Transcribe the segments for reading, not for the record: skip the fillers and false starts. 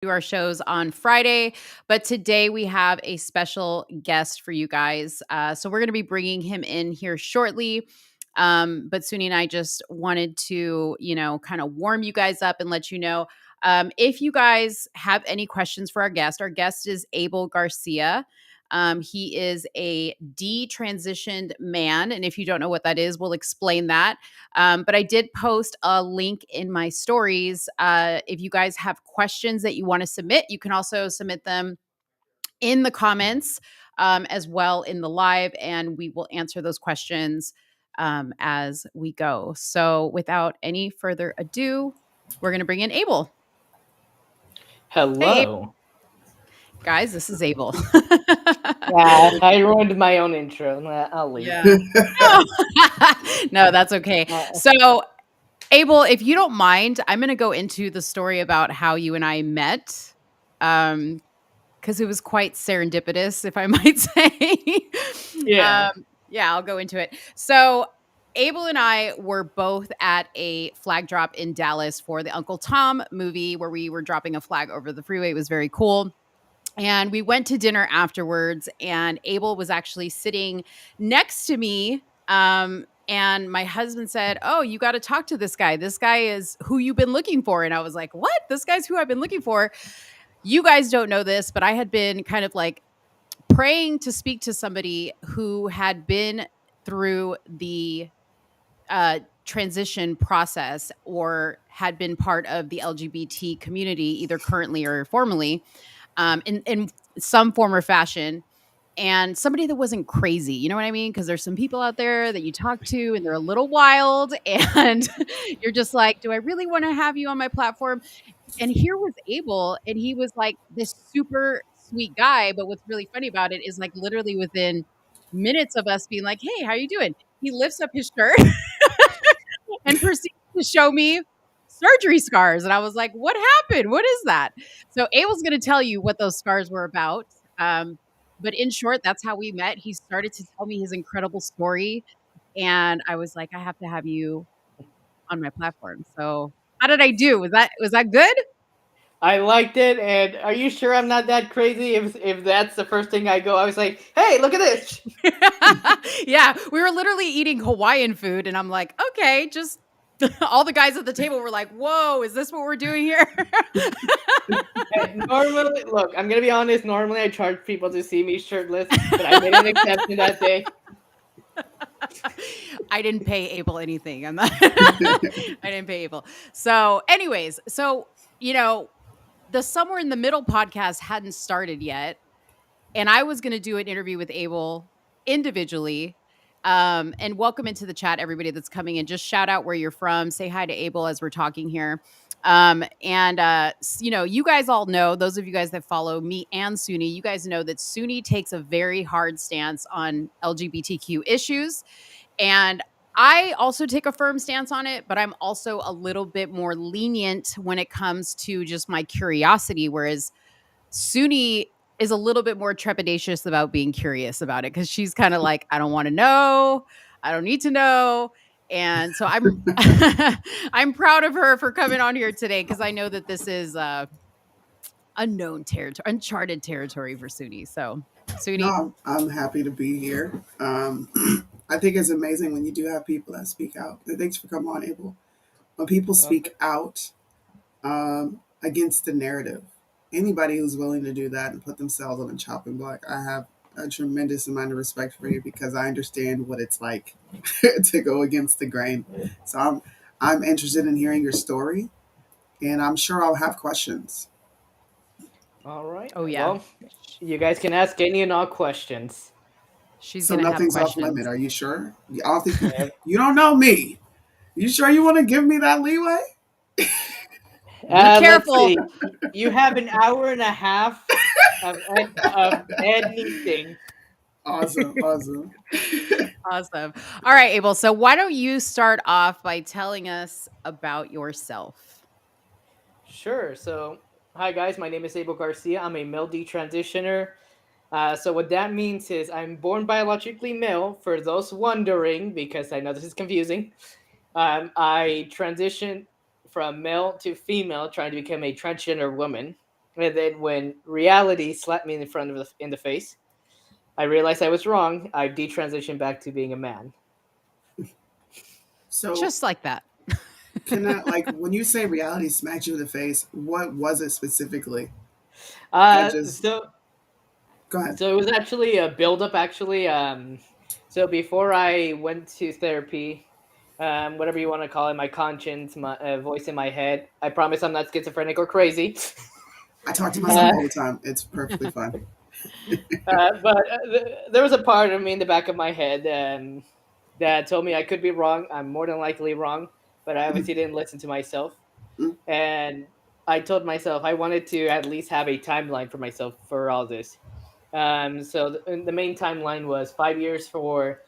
do our shows on Friday, but today we have a special guest for you guys. So we're going to be bringing him in here shortly. But Suni and I just wanted to, kind of warm you guys up and let you know if you guys have any questions for our guest is Abel Garcia. He is a detransitioned man. And if you don't know what that is, we'll explain that. But I did post a link in my stories. If you guys have questions that you want to submit, you can also submit them in the comments as well in the live, and we will answer those questions as we go. So without any further ado, we're going to bring in Abel. Hey, Hello. guys, this is Abel. Yeah, I ruined my own intro. I'll leave. Yeah. No, that's okay. So Abel, if you don't mind, I'm going to go into the story about how you and I met, because it was quite serendipitous, if I might say. Yeah. Yeah, I'll go into it. So Abel and I were both at a flag drop in Dallas for the Uncle Tom movie, where we were dropping a flag over the freeway. It was very cool. And we went to dinner afterwards, and Abel was actually sitting next to me. And my husband said, "Oh, you got to talk to this guy. This guy is who you've been looking for." And I was like, "What? This guy's who I've been looking for?" You guys don't know this, but I had been kind of like praying to speak to somebody who had been through the transition process or had been part of the LGBT community, either currently or formerly, in some form or fashion, and somebody that wasn't crazy. You know what I mean? Because there's some people out there that you talk to and they're a little wild, and you're just like, do I really want to have you on my platform? And here was Abel, and he was like this super sweet guy. But what's really funny about it is, like, literally within minutes of us being like, "Hey, how you doing?" He lifts up his shirt and proceeds to show me surgery scars. And I was like, "What happened? What is that?" So Abel's going to tell you what those scars were about. But in short, that's how we met. He started to tell me his incredible story, and I was like, "I have to have you on my platform." So how did I do? Was that good? I liked it, and are you sure I'm not that crazy? If that's the first thing I go, I was like, "Hey, look at this!" Yeah, we were literally eating Hawaiian food, and I'm like, okay, just all the guys at the table were like, "Whoa, is this what we're doing here?" And normally, look, I'm gonna be honest. Normally, I charge people to see me shirtless, but I made an exception that day. I didn't pay Abel anything. I'm not. I didn't pay Abel. So, anyways, you know, the Somewhere in the Middle podcast hadn't started yet, and I was going to do an interview with Abel individually. And welcome into the chat, everybody that's coming in. Just shout out where you're from. Say hi to Abel as we're talking here. You guys all know, those of you guys that follow me and Suni, you guys know that Suni takes a very hard stance on LGBTQ issues. And I also take a firm stance on it, but I'm also a little bit more lenient when it comes to just my curiosity, whereas Suni is a little bit more trepidatious about being curious about it, because she's kind of like, I don't want to know. I don't need to know. And so I'm I'm proud of her for coming on here today, because I know that this is unknown territory, uncharted territory for Suni. So Suni. No, I'm happy to be here. I think it's amazing when you do have people that speak out. Thanks for coming on, Abel. When people speak out against the narrative, anybody who's willing to do that and put themselves on the chopping block, I have a tremendous amount of respect for you, because I understand what it's like to go against the grain. So I'm interested in hearing your story, and I'm sure I'll have questions. All right. Oh yeah, Well, you guys can ask any and all questions. she's So gonna have nothing's off questions. limit. Are you sure? I don't think you don't know me. You sure you want to give me that leeway? Be Let's careful. see. You have an hour and a half of anything. Awesome, awesome. Awesome. All right, Abel. So why don't you start off by telling us about yourself? Sure. So, hi guys, my name is Abel Garcia. I'm a male detransitioner. So what that means is I'm born biologically male. For those wondering, because I know this is confusing, I transitioned from male to female, trying to become a transgender woman. And then when reality slapped me in the face, I realized I was wrong. I detransitioned back to being a man. So Just like that. can I, like, when you say reality smacked you in the face, what was it specifically that Uh, just so go ahead? so it was actually a build-up. Actually, so before I went to therapy, whatever you want to call it, my conscience, my voice in my head. I promise I'm not schizophrenic or crazy. I talk to myself uh, all the time. It's perfectly fine. but there was a part of me in the back of my head that told me I could be wrong. I'm more than likely wrong, but I obviously didn't listen to myself. Mm, And I told myself I wanted to at least have a timeline for myself for all this. So the main timeline was 5 years for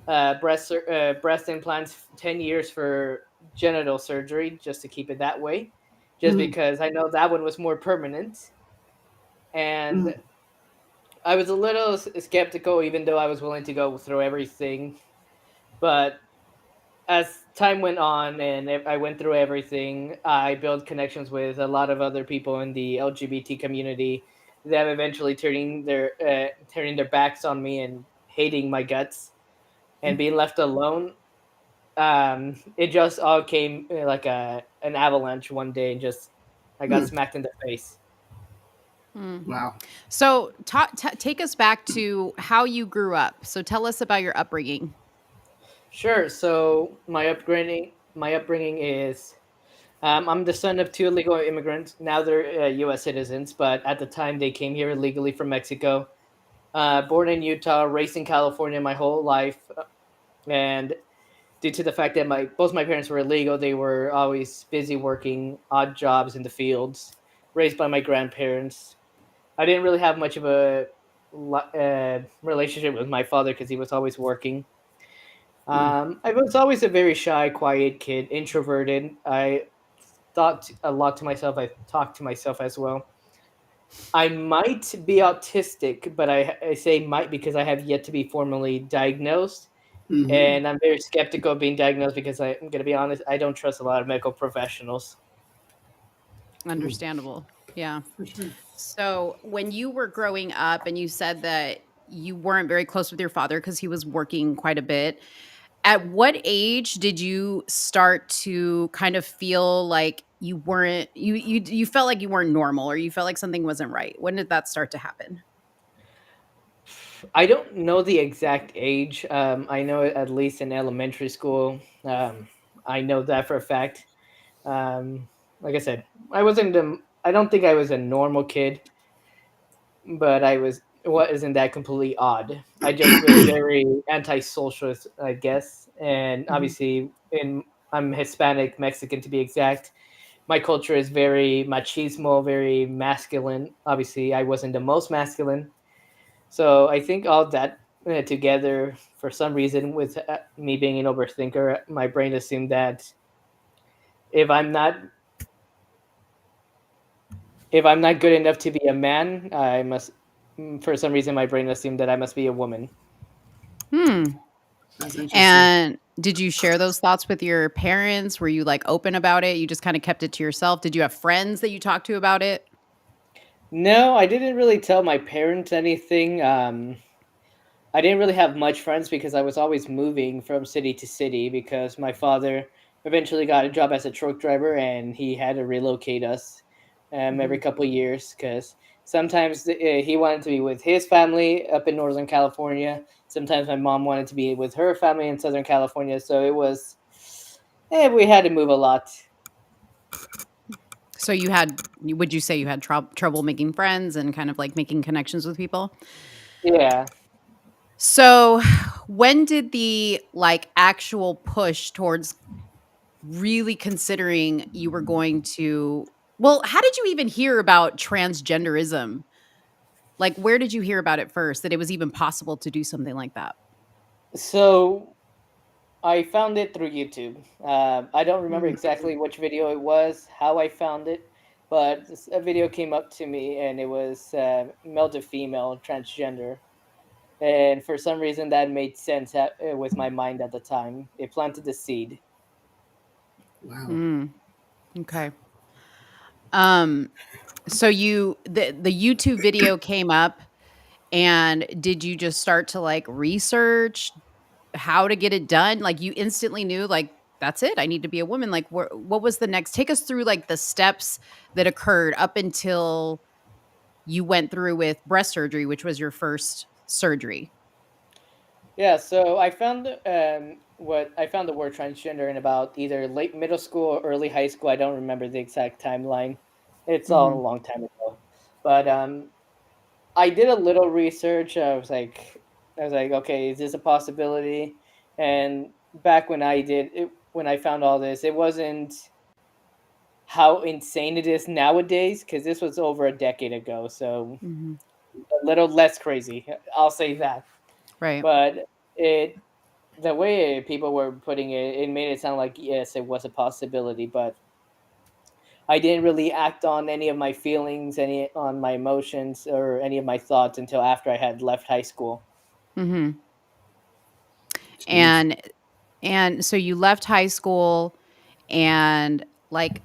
breast implants, 10 years for genital surgery, just to keep it that way, just mm, because I know that one was more permanent. And mm, I was a little skeptical, even though I was willing to go through everything. But as time went on and I went through everything, I built connections with a lot of other people in the LGBT community. Them eventually turning their backs on me and hating my guts and mm, being left alone. It just all came like an avalanche one day, and just I got mm. smacked in the face. Mm. Wow. So, take us back to how you grew up. So, tell us about your upbringing. Sure. So my upbringing is I'm the son of two illegal immigrants. Now they're U.S. citizens, but at the time they came here illegally from Mexico. Born in Utah, raised in California my whole life, and due to the fact that my both my parents were illegal, they were always busy working odd jobs in the fields. Raised by my grandparents, I didn't really have much of a relationship with my father because he was always working. Mm, I was always a very shy, quiet kid, introverted. I thought a lot to myself. I talked to myself as well. I might be autistic, but I say might because I have yet to be formally diagnosed. mm-hmm. And I'm very skeptical of being diagnosed because I'm going to be honest, I don't trust a lot of medical professionals. Mm, Understandable. Yeah. for sure. So, when you were growing up and you said that you weren't very close with your father because he was working quite a bit, at what age did you start to kind of feel like you weren't you felt like you weren't normal or you felt like something wasn't right? When did that start to happen? I don't know the exact age. I know at least in elementary school. I know that for a fact. Like I said, I don't think I was a normal kid, but I was. What isn't that completely odd? I just was very antisocial, I guess, and Mhm. obviously, in I'm Hispanic Mexican to be exact. My culture is very machismo, very masculine. Obviously, I wasn't the most masculine, so I think all that together, for some reason, with me being an overthinker, my brain assumed that if I'm not if I'm not good enough to be a man, I must. For some reason, my brain assumed that I must be a woman. Hmm. That's interesting. And did you share those thoughts with your parents? Were you like open about it? You just kind of kept it to yourself? Did you have friends that you talked to about it? No, I didn't really tell my parents anything. I didn't really have much friends because I was always moving from city to city because my father eventually got a job as a truck driver and he had to relocate us every Mhm. couple of years because sometimes he wanted to be with his family up in Northern California. Sometimes my mom wanted to be with her family in Southern California. So it was, we had to move a lot. So would you say you had trouble making friends and kind of like making connections with people? Yeah. So, when did the like actual push towards really considering you were going to well, how did you even hear about transgenderism? Like, where did you hear about it first that it was even possible to do something like that? So I found it through YouTube. I don't remember Mm, exactly which video it was, how I found it, but a video came up to me and it was male to female transgender. And for some reason, that made sense with my mind at the time. It planted the seed. wow. Mm, okay. Um, So the YouTube video came up, and did you just start to like research how to get it done? Like you instantly knew like that's it. I need to be a woman. Like what was the next? Take us through like the steps that occurred up until you went through with breast surgery, which was your first surgery. Yeah, so I found what I found the word transgender in about either late middle school or early high school. I don't remember the exact timeline. It's all a Mhm. long time ago. But I did a little research. I was like, okay, is this a possibility? And back when I did it, when I found all this, it wasn't how insane it is nowadays because this was over a decade ago. So Mhm. a little less crazy. I'll say that. Right. But it the way people were putting it, it made it sound like yes, it was a possibility, but I didn't really act on any of my feelings, any on my emotions, or any of my thoughts until after I had left high school. Mhm. Jeez. And and so you left high school, and like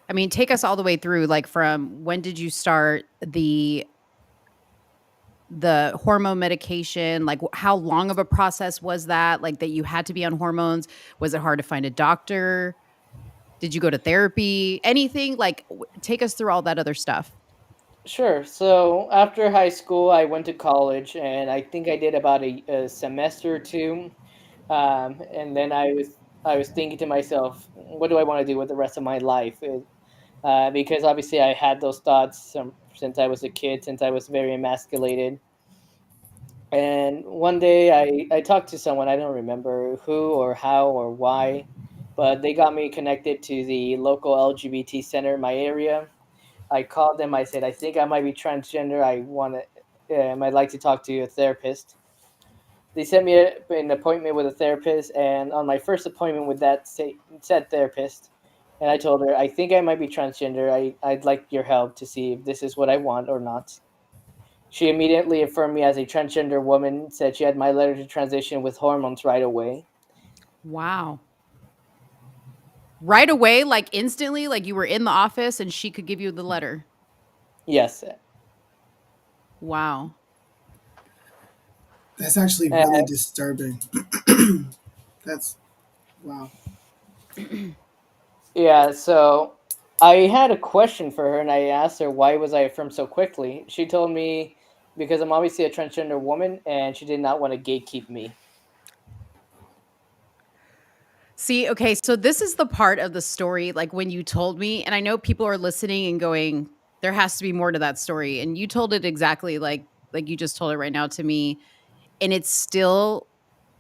I mean, take us all the way through like from when did you start the hormone medication? Like how long of a process was that? Like that you had to be on hormones? Was it hard to find a doctor? Did you go to therapy? Anything like take us through all that other stuff. Sure. So after high school, I went to college, and I think I did about a semester or two. And then I was thinking to myself, what do I want to do with the rest of my life? Because obviously I had those thoughts since I was a kid, since I was very emasculated. And one day I talked to someone, I don't remember who or how or why, but they got me connected to the local LGBT center in my area. I called them, I said, I think I might be transgender. I'd like to talk to a therapist. They sent me an appointment with a therapist, and on my first appointment with said therapist, and I told her, I think I might be transgender. I'd like your help to see if this is what I want or not. She immediately affirmed me as a transgender woman, said she had my letter to transition with hormones right away. Wow. Right away, like instantly, like you were in the office and she could give you the letter. Yes. Mm. Wow. That's actually Uh, really disturbing. That's wow. yeah, so I had a question for her and I asked her why was I affirmed so quickly. She told me because I'm obviously a transgender woman and she did not want to gatekeep me. See, okay, so this is the part of the story, like when you told me, and I know people are listening and going, there has to be more to that story. And you told it exactly like you just told it right now to me. And it's still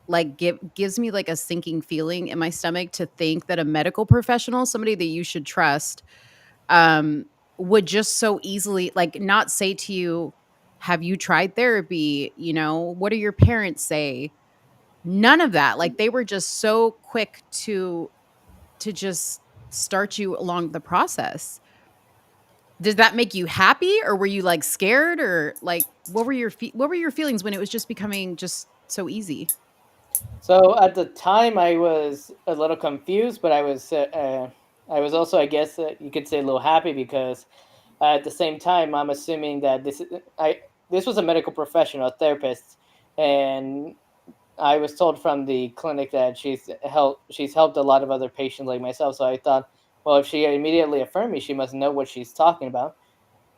like gives me like a sinking feeling in my stomach to think that a medical professional, somebody that you should trust, um, would just so easily like not say to you, have you tried therapy? You know, what do your parents say? None of that. Like they were just so quick to just start you along the process. Did that make you happy, or were you like scared, or like what were your feelings when it was just becoming just so easy? So at the time I was a little confused, but I was also I guess you could say a little happy because at the same time I'm assuming that this was a medical professional, a therapist, and I was told from the clinic that she's helped a lot of other patients like myself. So I thought, well, if she immediately affirmed me, she must know what she's talking about.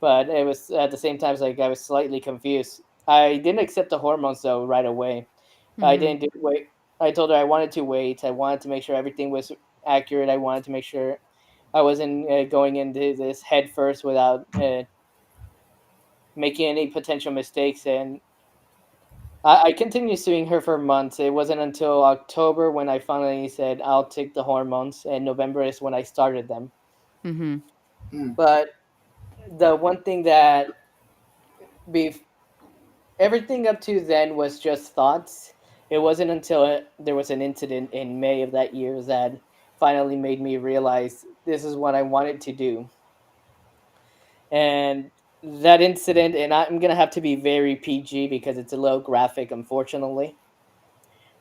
But it was at the same time like I was slightly confused. I didn't accept the hormones though right away. I Mhm. didn't do wait. I told her I wanted to wait. I wanted to make sure everything was accurate. I wanted to make sure I wasn't going into this head first without making any potential mistakes. And I continued suing her for months. It wasn't until October when I finally said I'll take the hormones, and November is when I started them. Mhm. Mm. But the one thing that be everything up to then was just thoughts. It wasn't until there was an incident in May of that year that finally made me realize this is what I wanted to do. And that incident, and I'm gonna have to be very PG because it's a little graphic, unfortunately.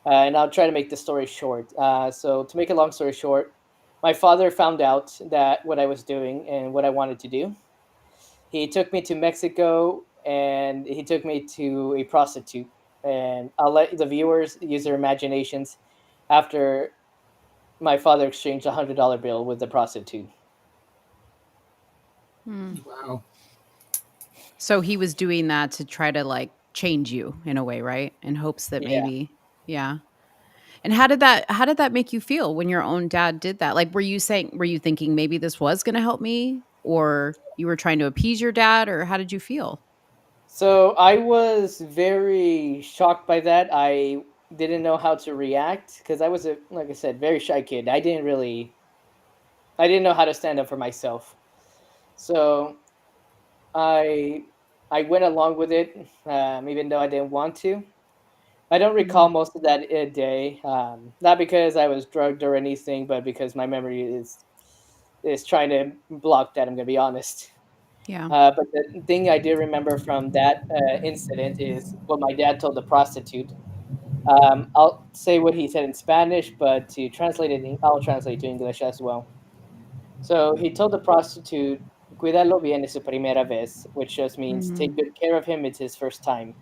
And I'll try to make the story short. So, to make a long story short, my father found out that what I was doing and what I wanted to do. He took me to Mexico and he took me to a prostitute. And I'll let the viewers use their imaginations after my father exchanged $100 bill with the prostitute. Hmm. Wow. So he was doing that to try to like change you in a way, right? In hopes that Yeah. maybe, yeah. And how did that make you feel when your own dad did that? Like were you thinking maybe this was going to help me, or you were trying to appease your dad, or how did you feel? So I was very shocked by that. I didn't know how to react because I was a, like I said, very shy kid. I didn't know how to stand up for myself. So I I went along with it, even though I didn't want to. I don't recall Mhm. most of that day, not because I was drugged or anything, but because my memory is trying to block that. I'm gonna be honest. Yeah. But the thing I do remember from that incident is what my dad told the prostitute. I'll say what he said in Spanish, but to translate it, I'll translate to English as well. So he told the prostitute, "Cuídalo bien es su primera vez," which just means take Mhm. good care of him. It's his first time.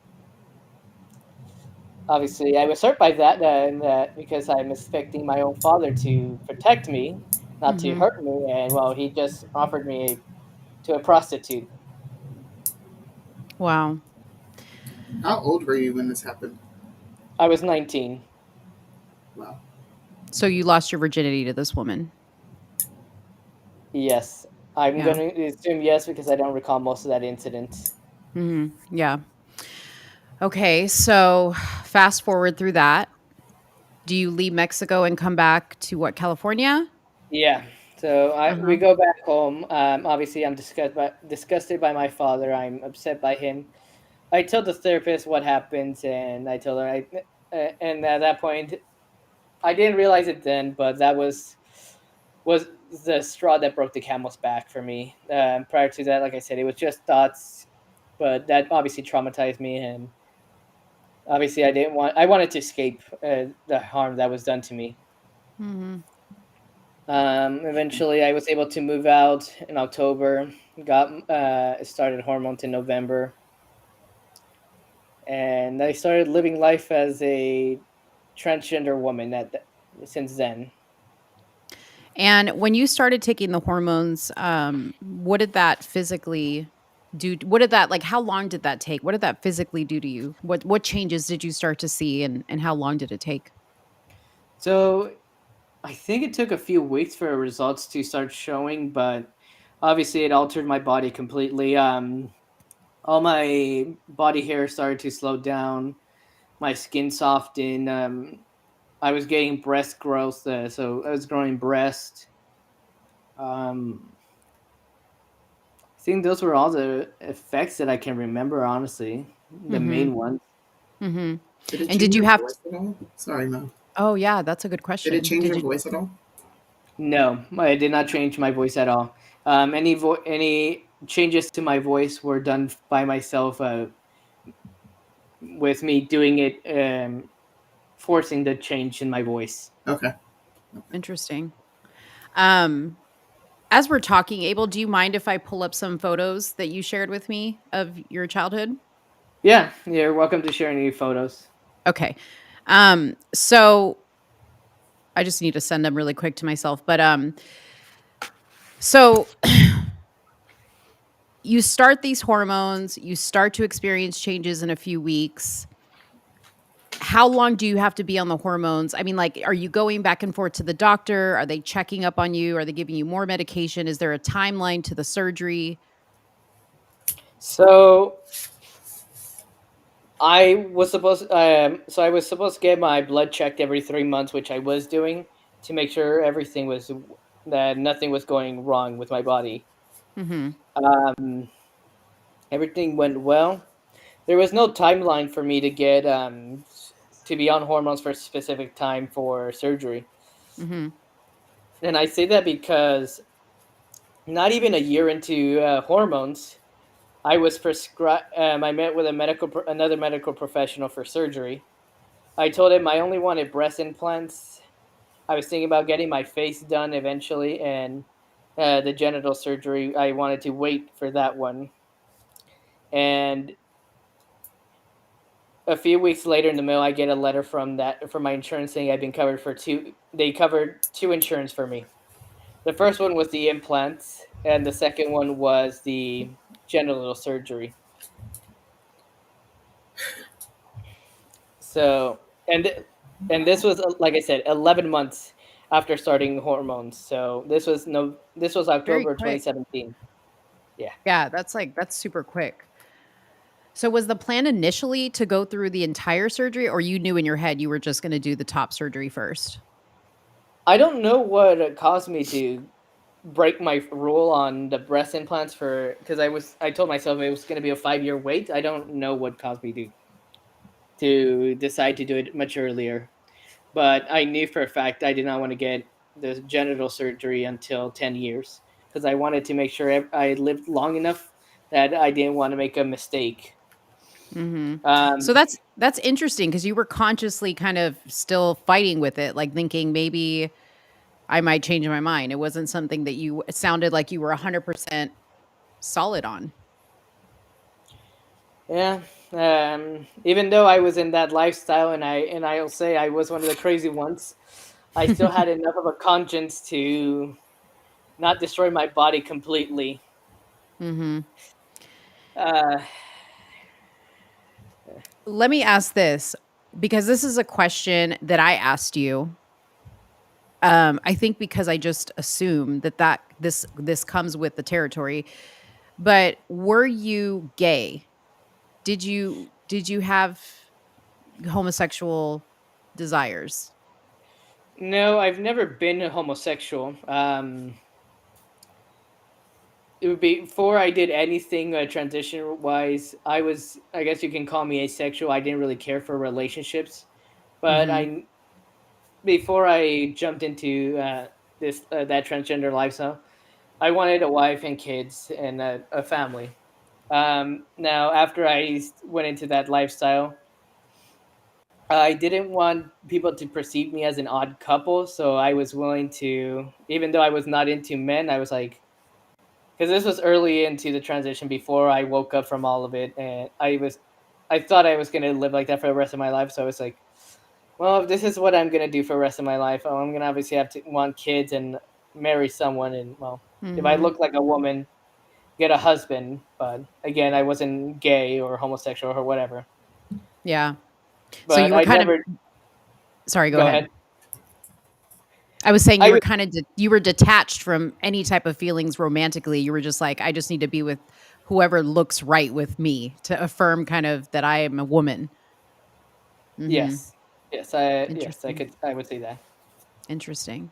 Obviously, I was hurt by that, and because I'm expecting my own father to protect me, not to Mhm. hurt me, and well, he just offered me to a prostitute. Wow. How old were you when this happened? I was 19. Wow. So you lost your virginity to this woman. Yes, I'm Yeah. going to assume yes because I don't recall most of that incident. Mhm. Yeah. Okay, so fast forward through that. Do you leave Mexico and come back to what, California? Yeah. So we Uh-huh. go back home. Obviously, I'm disgusted by my father. I'm upset by him. I told the therapist what happened, and I told her and at that point, I didn't realize it then, but that was the straw that broke the camel's back for me. Prior to that, like I said, it was just thoughts, but that obviously traumatized me, and obviously I wanted to escape the harm that was done to me. Mhm. Eventually, I was able to move out in October. Got started hormones in November, and I started living life as a transgender woman. Since then. And when you started taking the hormones, what did that physically do? What did that like? How long did that take? What did that physically do to you? What changes did you start to see, and how long did it take? So I think it took a few weeks for results to start showing, but obviously it altered my body completely. All my body hair started to slow down. My skin softened. I was getting breast growth, so I was growing breast. Um, I think those were all the effects that I can remember. Honestly, the Mhm. main ones. Mhm. Did it And did change you your have voice at all? Sorry, Mo. Oh, yeah, that's a good Did it question. change Did your you voice at all? No, I did not change my voice at all. Any changes to my voice were done by myself, with me doing it, forcing the change in my voice. Okay. Okay. Interesting. Um, as we're talking, Abel, do you mind if I pull up some photos that you shared with me of your childhood? Yeah, you're welcome to share any photos. Okay. So I just need to send them really quick to myself. But so you start these hormones, you start to experience changes in a few weeks. How long do you have to be on the hormones? I mean, like, are you going back and forth to the doctor? Are they checking up on you? Are they giving you more medication? Is there a timeline to the surgery? So I was supposed to get my blood checked every 3 months, which I was doing to make sure that nothing was going wrong with my body. Mhm. Um, Everything went well. There was no timeline for me to get to be on hormones for a specific time for surgery. Mhm. And I say that because not even a year into hormones, I was prescribed. I met with another medical professional for surgery. I told him I only wanted breast implants. I was thinking about getting my face done eventually, and the genital surgery. I wanted to wait for that one. And a few weeks later in the mail, I get a letter from my insurance saying I've been covered for two. They covered two insurance for me. The first one was the implants, and the second one was the genital surgery. So, and and this was like I said, 11 months after starting hormones. So this was Very October quick. 2017. Yeah. Yeah, that's super quick. So was the plan initially to go through the entire surgery, or you knew in your head you were just going to do the top surgery first? I don't know what caused me to break my rule on the breast implants for because I told myself it was going to be a 5 year wait. I don't know what caused me to decide to do it much earlier, but I knew for a fact I did not want to get the genital surgery until 10 years because I wanted to make sure I lived long enough that I didn't want to make a mistake. Mhm. So Um, that's interesting because you were consciously kind of still fighting with it, like thinking maybe I might change my mind. It wasn't something that it sounded like you were 100% solid on. yeah. Even though I was in that lifestyle, and I'll say I was one of the crazy ones, I still had enough of a conscience to not destroy my body completely. Mhm. Uh, Let me ask this because this is a question that I asked you. I think because I just assume that this comes with the territory. But were you gay? Did you have homosexual desires? no, I've never been a homosexual. It would be before I did anything transition wise. I guess you can call me asexual. I didn't really care for relationships, but Mhm. I before I jumped into this that transgender lifestyle, I wanted a wife and kids and a family. Now, after went into that lifestyle, I didn't want people to perceive me as an odd couple, so I was willing to, even though I was not into men, I was like, because this was early into the transition before I woke up from all of it, and I thought I was gonna live like that for the rest of my life, so I was like, well, if this is what I'm gonna do for the rest of my life, I'm gonna obviously have to want kids and marry someone, and well, if I Mhm. look like a woman, get a husband. But again, I wasn't gay or homosexual or whatever. Yeah. So But you were I kind of never sorry, go go ahead. ahead. I was saying I you were would kind of you were detached from any type of feelings romantically. You were just like, I just need to be with whoever looks right with me to affirm kind of that I am a woman. Mhm. yes, yes, Interesting. I would say that. Interesting.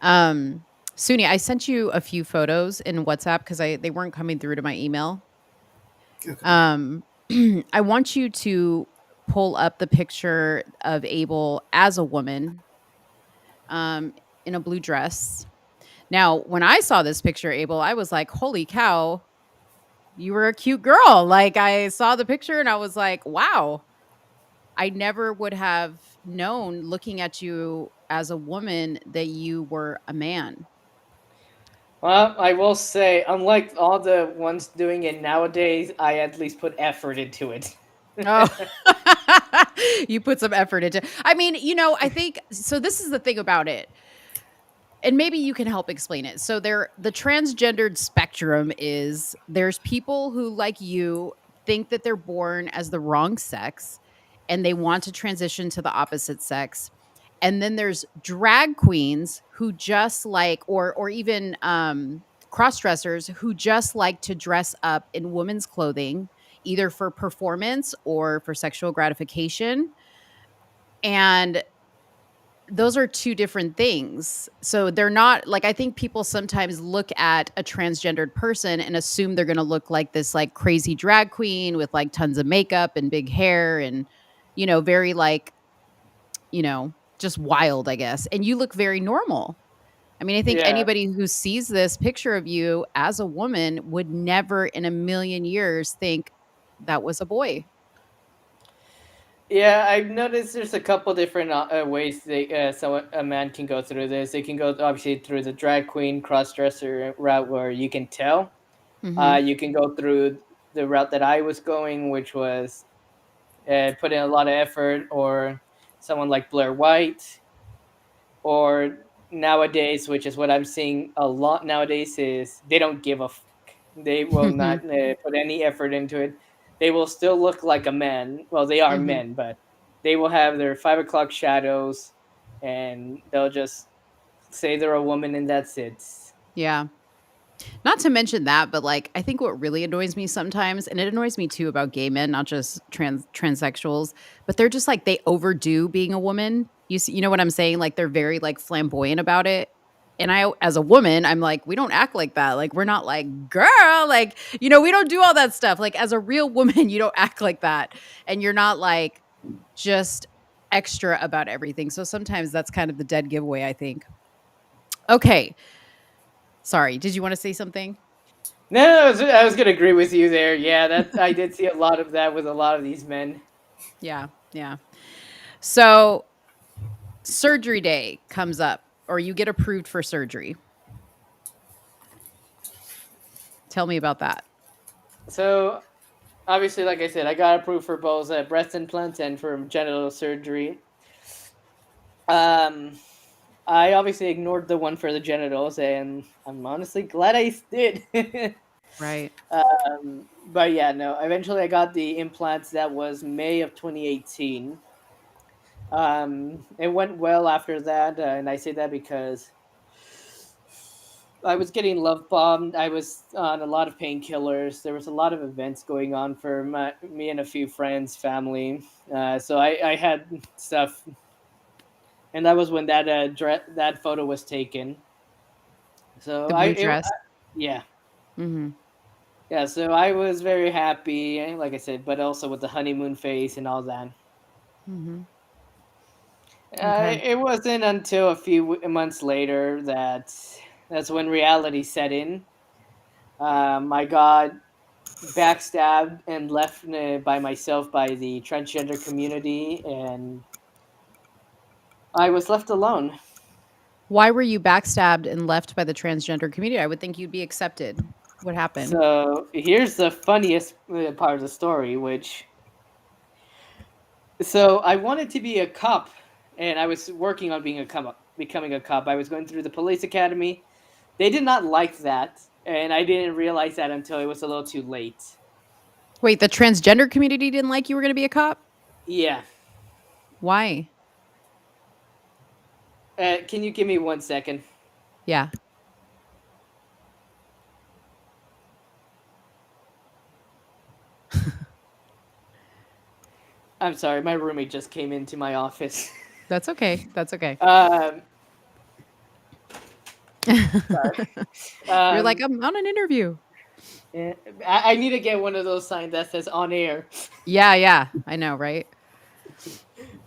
Um, Suni, I sent you a few photos in WhatsApp because they weren't coming through to my email. Okay. Um, I want you to pull up the picture of Abel as a woman, um, in a blue dress. Now, when I saw this picture, Abel, I was like, "Holy cow, you were a cute girl." Like I saw the picture and I was like, "Wow." I never would have known looking at you as a woman that you were a man. Well, I will say, unlike all the ones doing it nowadays, I at least put effort into it. Oh, you put some effort into. I mean, I think so. This is the thing about it, and maybe you can help explain it. So the transgendered spectrum is there's people who like you think that they're born as the wrong sex and they want to transition to the opposite sex. And then there's drag queens who just like or even cross dressers who just like to dress up in women's clothing either for performance or for sexual gratification. And those are 2 different things. So they're not like I think people sometimes look at a transgendered person and assume they're gonna look like this, like, crazy drag queen with, like, tons of makeup and big hair and, very, like, just wild, I guess, and you look very normal. I mean, I think Yeah, anybody who sees this picture of you as a woman would never in a million years think that was a boy. yeah. I've noticed there's a couple different ways so a man can go through this. They can go obviously through the drag queen cross dresser route where you can tell. Mhm. You can go through. the route that I was going, which was put in a lot of effort, or someone like Blair White, or nowadays, which is what I'm seeing a lot nowadays, is they don't give a fuck. They will not Mhm. put any effort into it. They will still look like a man. Well, they are Mhm. men, but they will have their 5 o'clock shadows, and they'll just say they're a woman, and that's it. Yeah. Not to mention that, but like I think what really annoys me sometimes, and it annoys me too about gay men, not just transsexuals, but they're just like they overdo being a woman. You know what I'm saying? Like they're very like flamboyant about it. And I, as a woman, I'm like, we don't act like that. Like we're not like, girl, like we don't do all that stuff. Like as a real woman, you don't act like that, and you're not like just extra about everything. So sometimes that's kind of the dead giveaway, I think. Okay, sorry. Did you want to say something? No, I was gonna agree with you there. Yeah, that I did see a lot of that with a lot of these men. Yeah, yeah. So surgery day comes up, or you get approved for surgery. Tell me about that. So obviously, like I said, I got approved for both breast implants and for genital surgery. Um, I obviously ignored the one for the genitals, and I'm honestly glad I did. Right. But yeah, no. Eventually, I got the implants. That was May of 2018. It went well after that, and I say that because I was getting love bombed. I was on a lot of painkillers. There was a lot of events going on for me and a few friends, family. So I had stuff, and that was when that photo was taken. So The blue dress. yeah. Mhm. Yeah, so I was very happy, like I said, but also with the honeymoon phase and all that. Mhm. Okay. It wasn't until a few months later that that's when reality set in. I got backstabbed and left by myself by the transgender community, and I was left alone. Why were you backstabbed and left by the transgender community? I would think you'd be accepted. What happened? So here's the funniest part of the story, which so I wanted to be a cop, and I was working on being a cop, becoming a cop. I was going through the police academy. They did not like that, and I didn't realize that until it was a little too late. Wait, the transgender community didn't like you were going to be a cop? Yeah. Why? Can you give me 1 second? Yeah. I'm sorry, my roommate just came into my office. That's okay. That's okay. um, sorry. You're like, Um, I'm on an interview. eh, I need to get one of those signs that says on air. Yeah, yeah. I know, right?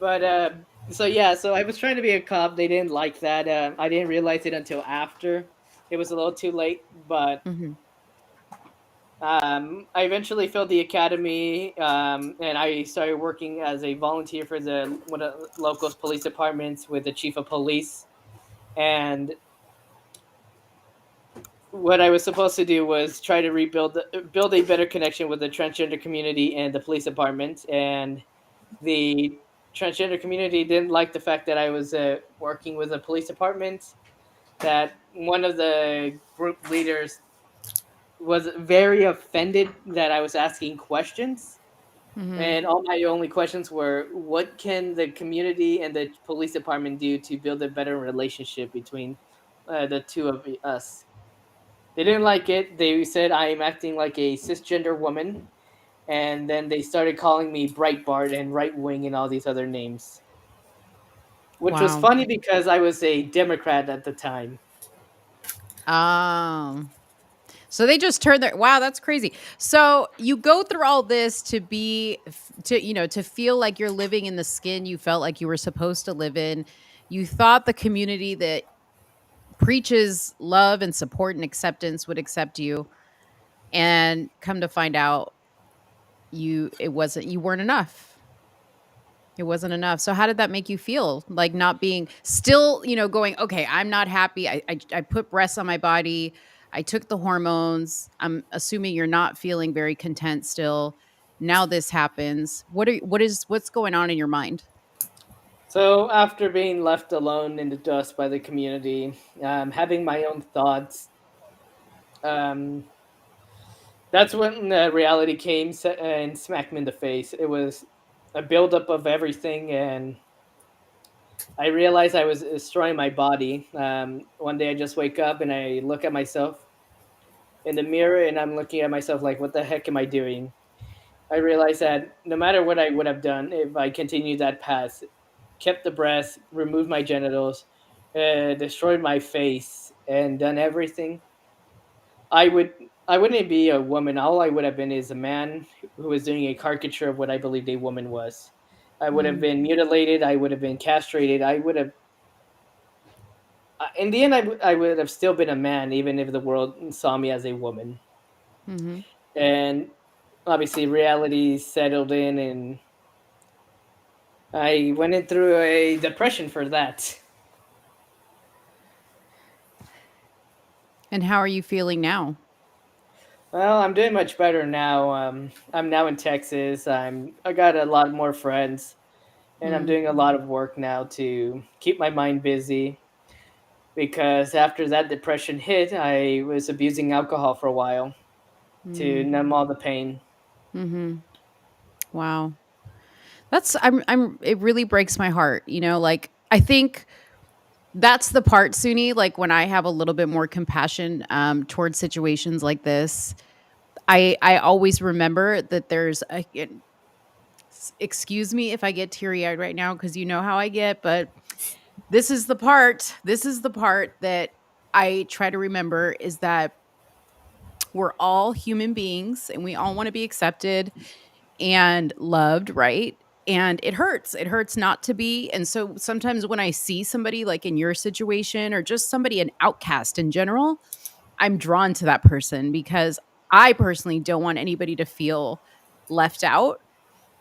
But so yeah, so I was trying to be a cop. They didn't like that. I didn't realize it until after. It was a little too late, but Mhm. I eventually failed the academy, and I started working as a volunteer for the one of the local police departments with the chief of police. And what I was supposed to do was try to build a better connection with the transgender community and the police department. And the transgender community didn't like the fact that I was working with the police department. That one of the group leaders was very offended that I was asking questions. Mhm. And all my only questions were, what can the community and the police department do to build a better relationship between the two of us? They didn't like it. They said I am acting like a cisgender woman. And then they started calling me Breitbart and Right Wing and all these other names, which was Wow. funny because I was a Democrat at the time. Um So they just turned their wow, that's crazy. So you go through all this to be to feel like you're living in the skin you felt like you were supposed to live in. You thought the community that preaches love and support and acceptance would accept you, and come to find out you weren't enough. It wasn't enough. So how did that make you feel? Like not being still, going, okay, I'm not happy. I put breasts on my body. I took the hormones. I'm assuming you're not feeling very content still. Now this happens. What's going on in your mind? So after being left alone in the dust by the community, having my own thoughts, um, that's when reality came and smacked me in the face. It was a buildup of everything, and I realized I was destroying my body. One day I just wake up and I look at myself in the mirror, and I'm looking at myself like, what the heck am I doing? I realized that no matter what I would have done if I continued that path, kept the breast, removed my genitals, destroyed my face, and done everything, I would I wouldn't be a woman. All I would have been is a man who was doing a caricature of what I believed a woman was. I would have Mm, been mutilated. I would have been castrated. I would have. In the end, I would have still been a man, even if the world saw me as a woman. mm-hmm. And obviously, reality settled in, and I went in through a depression for that. And how are you feeling now? Well, I'm doing much better now. I'm now in Texas. I got a lot more friends, and I'm Mm, doing a lot of work now to keep my mind busy. Because after that depression hit, I was abusing alcohol for a while to mm, numb all the pain. mm-hmm. Wow. I'm it really breaks my heart, like I think that's the part, Suni, like when I have a little bit more compassion towards situations like this. I always remember that excuse me if I get teary-eyed right now because you know how I get, but this is the part that I try to remember is that we're all human beings and we all want to be accepted and loved, right? And it hurts. It hurts not to be. And so sometimes when I see somebody like in your situation or just somebody, an outcast in general, I'm drawn to that person because I personally don't want anybody to feel left out.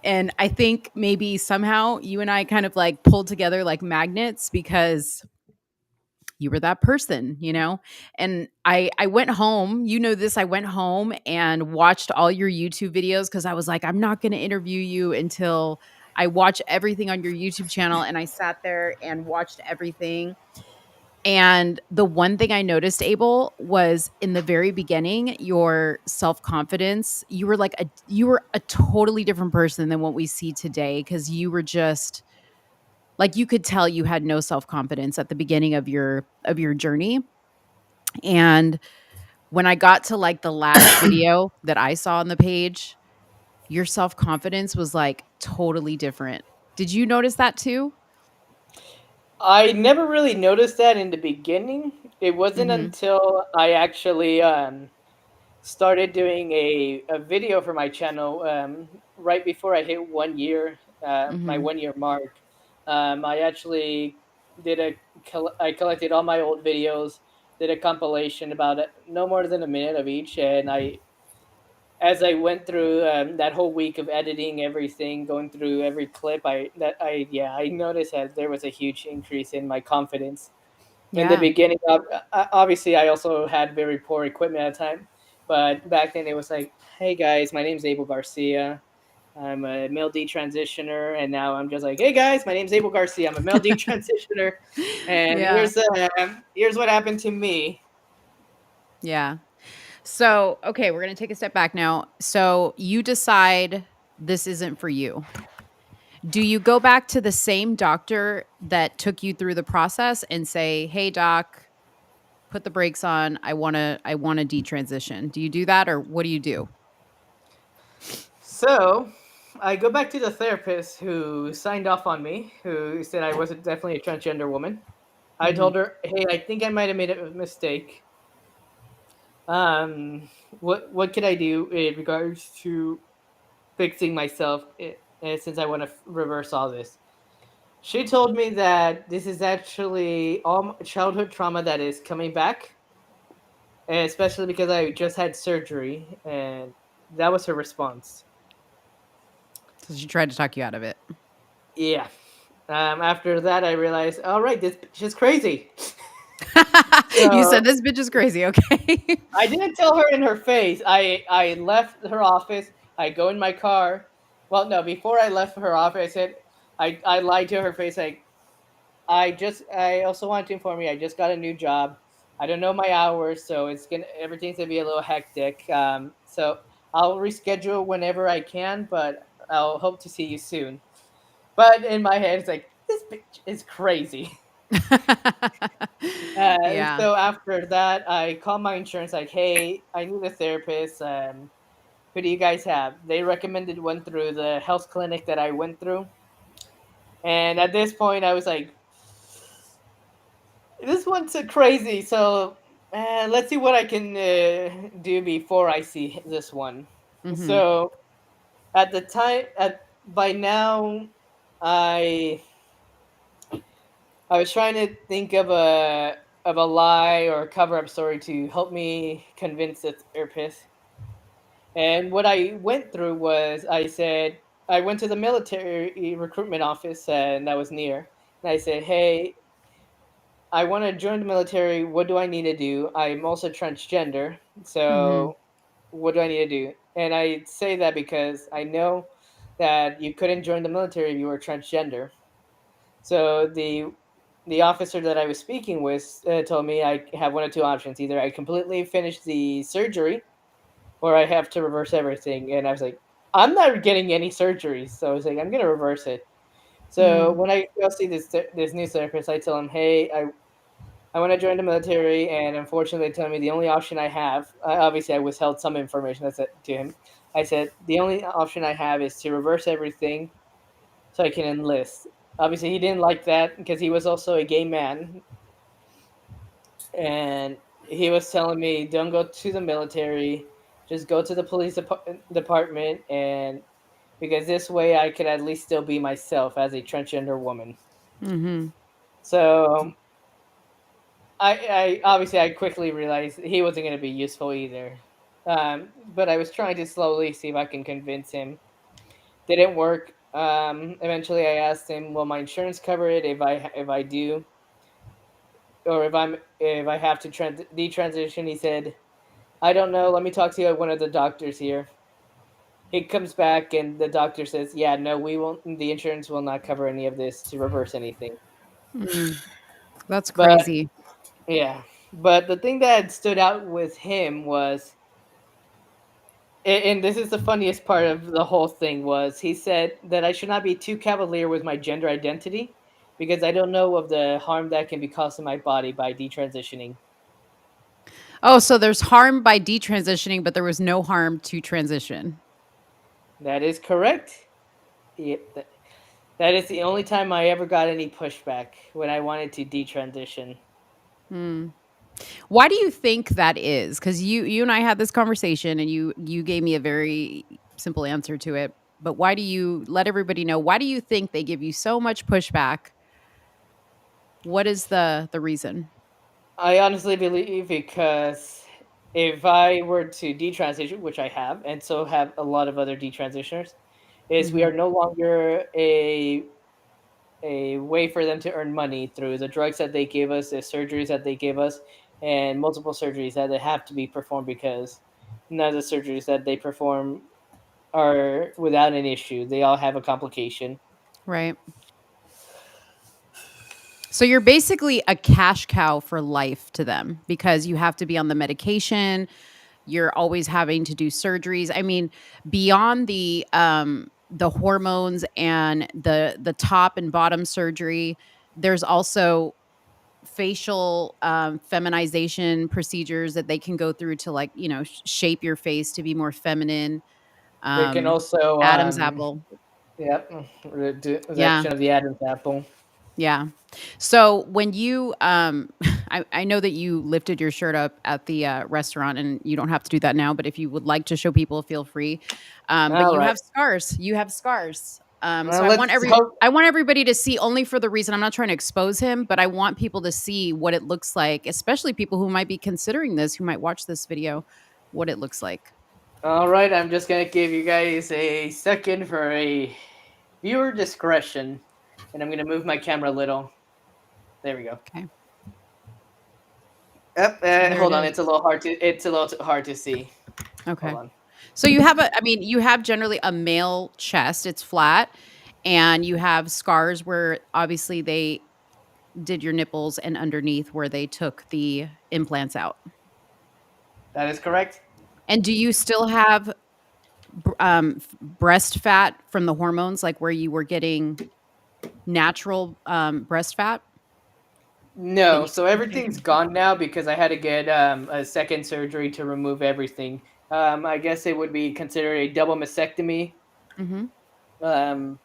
And I think maybe somehow you and I kind of like pulled together like magnets because you were that person. And I went home, this, I went home and watched all your YouTube videos because I was like, I'm not going to interview you until I watch everything on your YouTube channel. And I sat there and watched everything. And the one thing I noticed, Abel, was in the very beginning, your self-confidence. You were a totally different person than what we see today because you were just like you could tell you had no self-confidence at the beginning of your journey. And when I got to like the last video that I saw on the page, your self-confidence was like totally different. Did you notice that too? I never really noticed that in the beginning. It wasn't Mhm. until I actually started doing a video for my channel right before I hit 1 year, my Mhm. 1 year mark. I actually did I collected all my old videos, did a compilation about it, no more than a minute of each, and as I went through that whole week of editing everything, going through every clip, I noticed that there was a huge increase in my confidence. In the Yeah. beginning, obviously, I also had very poor equipment at the time, but back then it was like, "Hey guys, my name's Abel Garcia. I'm a male detransitioner," and now I'm just like, "Hey guys, my name's Abel Garcia. I'm a male detransitioner, and Yeah. here's what happened to me." Yeah. So, okay, we're going to take a step back now. So, you decide this isn't for you. Do you go back to the same doctor that took you through the process and say, "Hey doc, put the brakes on. I want to detransition." Do you do that or what do you do? So I go back to the therapist who signed off on me, who said I wasn't definitely a transgender woman. I Mhm. told her, "Hey, I think I might have made a mistake. What could I do in regards to fixing myself since I want to reverse all this?" She told me that this is actually all childhood trauma that is coming back, and especially because I just had surgery, and that was her response. So she tried to talk you out of it. Yeah. After that, I realized, all right, this bitch is crazy. You said So this bitch is crazy, okay? I didn't tell her in her face. I left her office. I go in my car. Well, no, before I left her office, I said I lied to her face. Like I also wanted to inform you. I just got a new job. I don't know my hours, so everything's gonna be a little hectic. So I'll reschedule whenever I can, but I'll hope to see you soon. But in my head, it's like this bitch is crazy. Yeah. So after that, I called my insurance, like, hey, I need a therapist. Who do you guys have? They recommended one through the health clinic that I went through. And at this point, I was like, this one's crazy. So let's see what I can do before I see this one. Mhm. So at the time, by now, I I was trying to think of a lie or cover up story to help me convince the therapist. And what I went through was I said I went to the military recruitment office and that was near. And I said, "Hey, I want to join the military. What do I need to do? I'm also transgender. Mhm. So what do I need to do?" And I say that because I know that you couldn't join the military if you were transgender. So the officer that I was speaking with told me I have one of two options: either I completely finish the surgery, or I have to reverse everything. And I was like, I'm not getting any surgeries, so I was like, I'm gonna reverse it. So Mm. when I go see this new therapist, I tell him, hey, I want to join the military, and unfortunately, they tell me the only option I have. Obviously, I withheld some information. I said to him, I said the only option I have is to reverse everything so I can enlist. Obviously, he didn't like that because he was also a gay man, and he was telling me, "Don't go to the military, just go to the department, and because this way I could at least still be myself as a transgender woman." Mhm. So I obviously I quickly realized he wasn't going to be useful either. But I was trying to slowly see if I can convince him. Didn't work. Eventually, I asked him, "Will my insurance cover it if I do, or if I have to detransition?" He said, "I don't know. Let me talk to one of the doctors here." He comes back and the doctor says, "Yeah, no, we won't. The insurance will not cover any of this to reverse anything." Mm. That's But crazy. yeah, but the thing that stood out with him was, and this is the funniest part of the whole thing, was he said that I should not be too cavalier with my gender identity because I don't know of the harm that can be caused to my body by detransitioning. Oh, so there's harm by detransitioning, but there was no harm to transition. That is correct. Yeah, that is the only time I ever got any pushback when I wanted to detransition. Mm. Why do you think that is? Because you and I had this conversation, and you gave me a very simple answer to it. But why do you let everybody know? Why do you think they give you so much pushback? What is the reason? I honestly believe because if I were to detransition, which I have, and so have a lot of other detransitioners, is we are Mhm. no longer a way for them to earn money through the drugs that they give us, the surgeries that they give us, and multiple surgeries that they have to be performed because none of the surgeries that they perform are without an issue. They all have a complication. Right. So you're basically a cash cow for life to them because you have to be on the medication. You're always having to do surgeries. I mean, beyond the hormones and the top and bottom surgery, there's also facial feminization procedures that they can go through to, like, shape your face to be more feminine. They can Um also, Adam's apple. yep, Yeah. reduction of the Adam's apple. Yeah. So when you, I know that you lifted your shirt up at the restaurant, and you don't have to do that now, but if you would like to show people, feel free. But All you right. have scars. You have scars. So Well, let's hope. I want everybody to see, only for the reason, I'm not trying to expose him, but I want people to see what it looks like, especially people who might be considering this, who might watch this video, what it looks like. All right, I'm just gonna give you guys a second for a viewer discretion, and I'm gonna move my camera a little. There we go. Okay. Yep. So there it Hold on, is. it's a little hard to hard to see. Hold Okay. on. So you have I mean, you have generally a male chest, it's flat, and you have scars where obviously they did your nipples and underneath where they took the implants out. That is correct. And do you still have breast fat from the hormones, like where you were getting natural breast fat that No, you so stopped everything's taking? gone now because I had to get a second surgery to remove everything. I guess it would be considered a double mastectomy. Hmm. Um,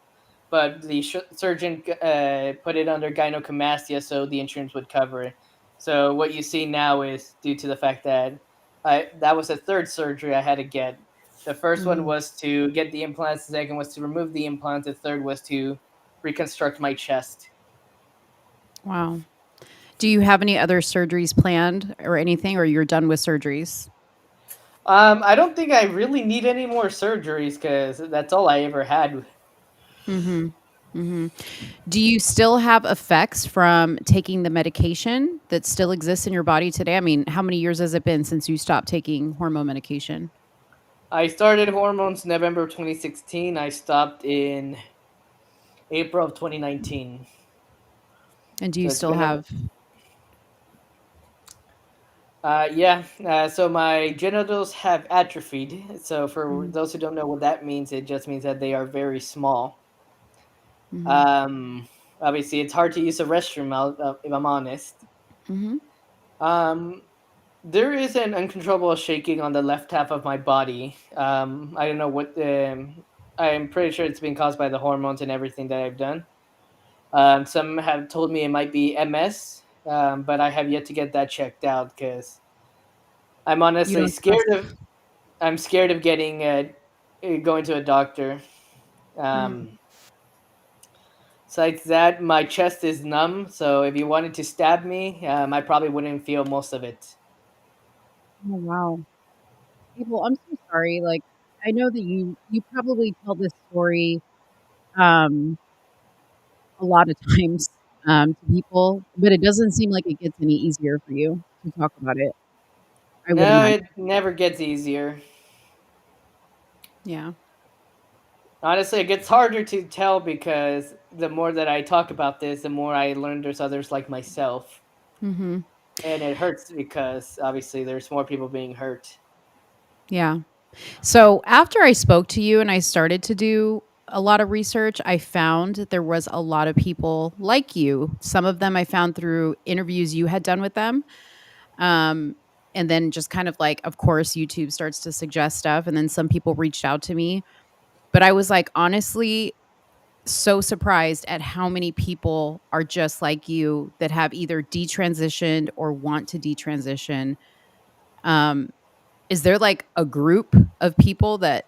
but the surgeon put it under gynecomastia, so the insurance would cover it. So what you see now is due to the fact that that was the third surgery I had to get. The first one Hmm. was to get the implants. The second was to remove the implants. The third was to reconstruct my chest. Wow. Do you have any other surgeries planned or anything, or you're done with surgeries? I don't think I really need any more surgeries because that's all I ever had. Hmm. Hmm. Do you still have effects from taking the medication that still exists in your body today? I mean, how many years has it been since you stopped taking hormone medication? I started hormones November 2016. I stopped in April of 2019. And do you So it's still been a have? yeah. So my genitals have atrophied. So for Mhm, those who don't know what that means, it just means that they are very small. mhm, Um, Obviously, it's hard to use a restroom. If I'm honest. mhm. Um, there is an uncontrollable shaking on the left half of my body. I don't know what. I'm pretty sure it's been caused by the hormones and everything that I've done. Some have told me it might be MS, but I have yet to get that checked out because I'm You honestly don't trust. scared of. I'm scared of getting going to a doctor. Mm. Um, Besides that, my chest is numb, so if you wanted to stab me, I probably wouldn't feel most of it. Oh, wow. People, I'm so sorry. Like, I know that you probably tell this story um a lot of times to people, but it doesn't seem like it gets any easier for you to talk about it. I would No, imagine. it never gets easier. Yeah. Honestly, it gets harder to tell because the more that I talk about this, the more I learn there's others like myself. Mhm. And it hurts because obviously there's more people being hurt. Yeah. So after I spoke to you and I started to do a lot of research, I found that there was a lot of people like you. Some of them I found through interviews you had done with them. Um, and then just kind of like, of course, YouTube starts to suggest stuff. And then some people reached out to me. But I was like, honestly, so surprised at how many people are just like you that have either detransitioned or want to detransition. Um, is there like a group of people that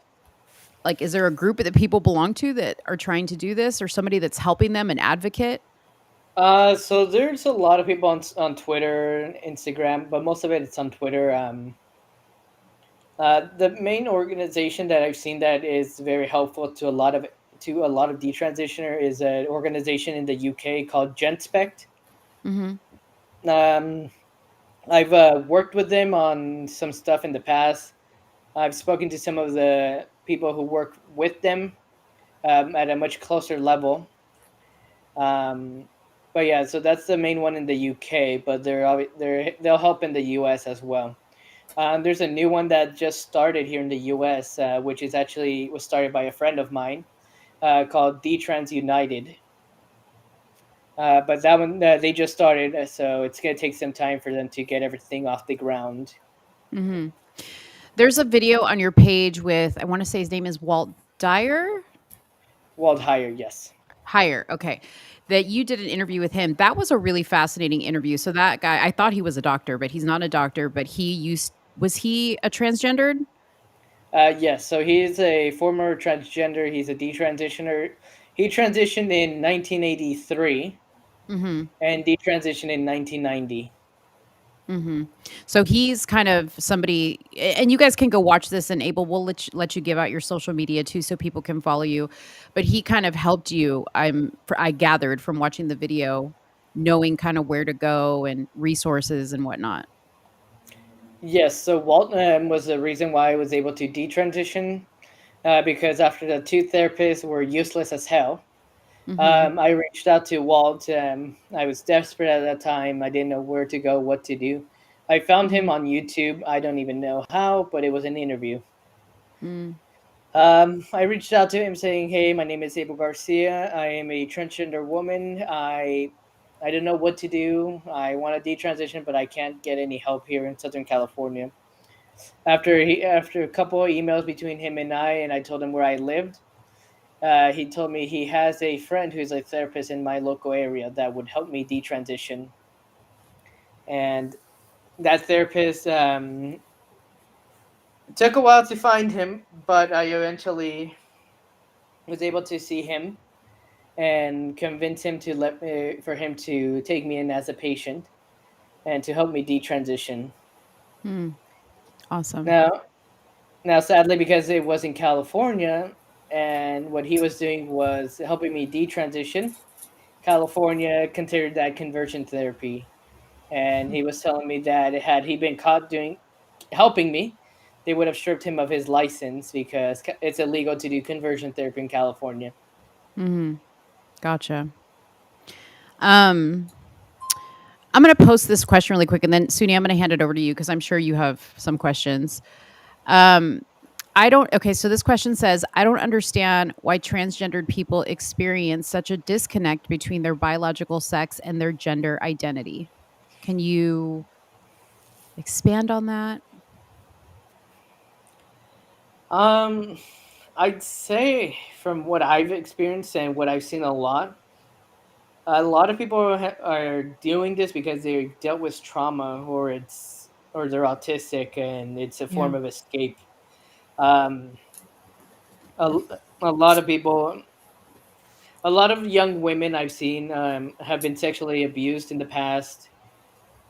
like, is there a group that people belong to that are trying to do this or somebody that's helping them, an advocate? So there's a lot of people on Twitter and Instagram, but most of it it's on Twitter. The main organization that I've seen that is very helpful to a lot of detransitioner is an organization in the UK called Genspect. Mhm. Um, I've worked with them on some stuff in the past. I've spoken to some of the people who work with them at a much closer level. Um, but yeah, so that's the main one in the UK, but they'll help in the US as well. There's a new one that just started here in the US, which is actually was started by a friend of mine called Trans United. But that one they just started, so it's gonna take some time for them to get everything off the ground. Mhm. There's a video on your page with I wanna say his name is Walt Dyer? World higher, yes. Higher, okay. That you did an interview with him. That was a really fascinating interview. So that guy, I thought he was a doctor, but he's not a doctor, but he used was he a transgendered? Yes, so he's a former transgender. He's a detransitioner. He transitioned in 1983 Mhm. and detransitioned in 1990. Mhm. So he's kind of somebody and you guys can go watch this and Abel will let you give out your social media too so people can follow you. But he kind of helped you. I gathered from watching the video knowing kind of where to go and resources and whatnot. Yes, so Walt was the reason why I was able to detransition, because after the two therapists were useless as hell, Mm-hmm. I reached out to Walt. I was desperate at that time. I didn't know where to go, what to do. I found him Mm-hmm. on YouTube. I don't even know how, but it was an interview. Mm-hmm. I reached out to him saying, "Hey, my name is Abel Garcia. I am a transgender woman. I don't know what to do. I want to detransition, but I can't get any help here in Southern California." After a couple of emails between him and I told him where I lived. He told me he has a friend who's a therapist in my local area that would help me detransition, and that therapist took a while to find him, but I eventually was able to see him and convince him to let me for him to take me in as a patient and to help me detransition. Mm. Awesome. Now, sadly, because it was in California, and what he was doing was helping me detransition, California considered that conversion therapy, and he was telling me that had he been caught doing helping me, they would have stripped him of his license because it's illegal to do conversion therapy in California. Mm-hmm. Gotcha. Um, I'm going to post this question really quick, and then Suni, I'm going to hand it over to you because I'm sure you have some questions. Um, I don't. Okay, so this question says, I don't understand why transgendered people experience such a disconnect between their biological sex and their gender identity. Can you expand on that? Um, I'd say from what I've experienced and what I've seen a lot of people are doing this because they dealt with trauma or they're autistic and it's a Yeah. form of escape. Um, a, a lot of people, a lot of young women I've seen have been sexually abused in the past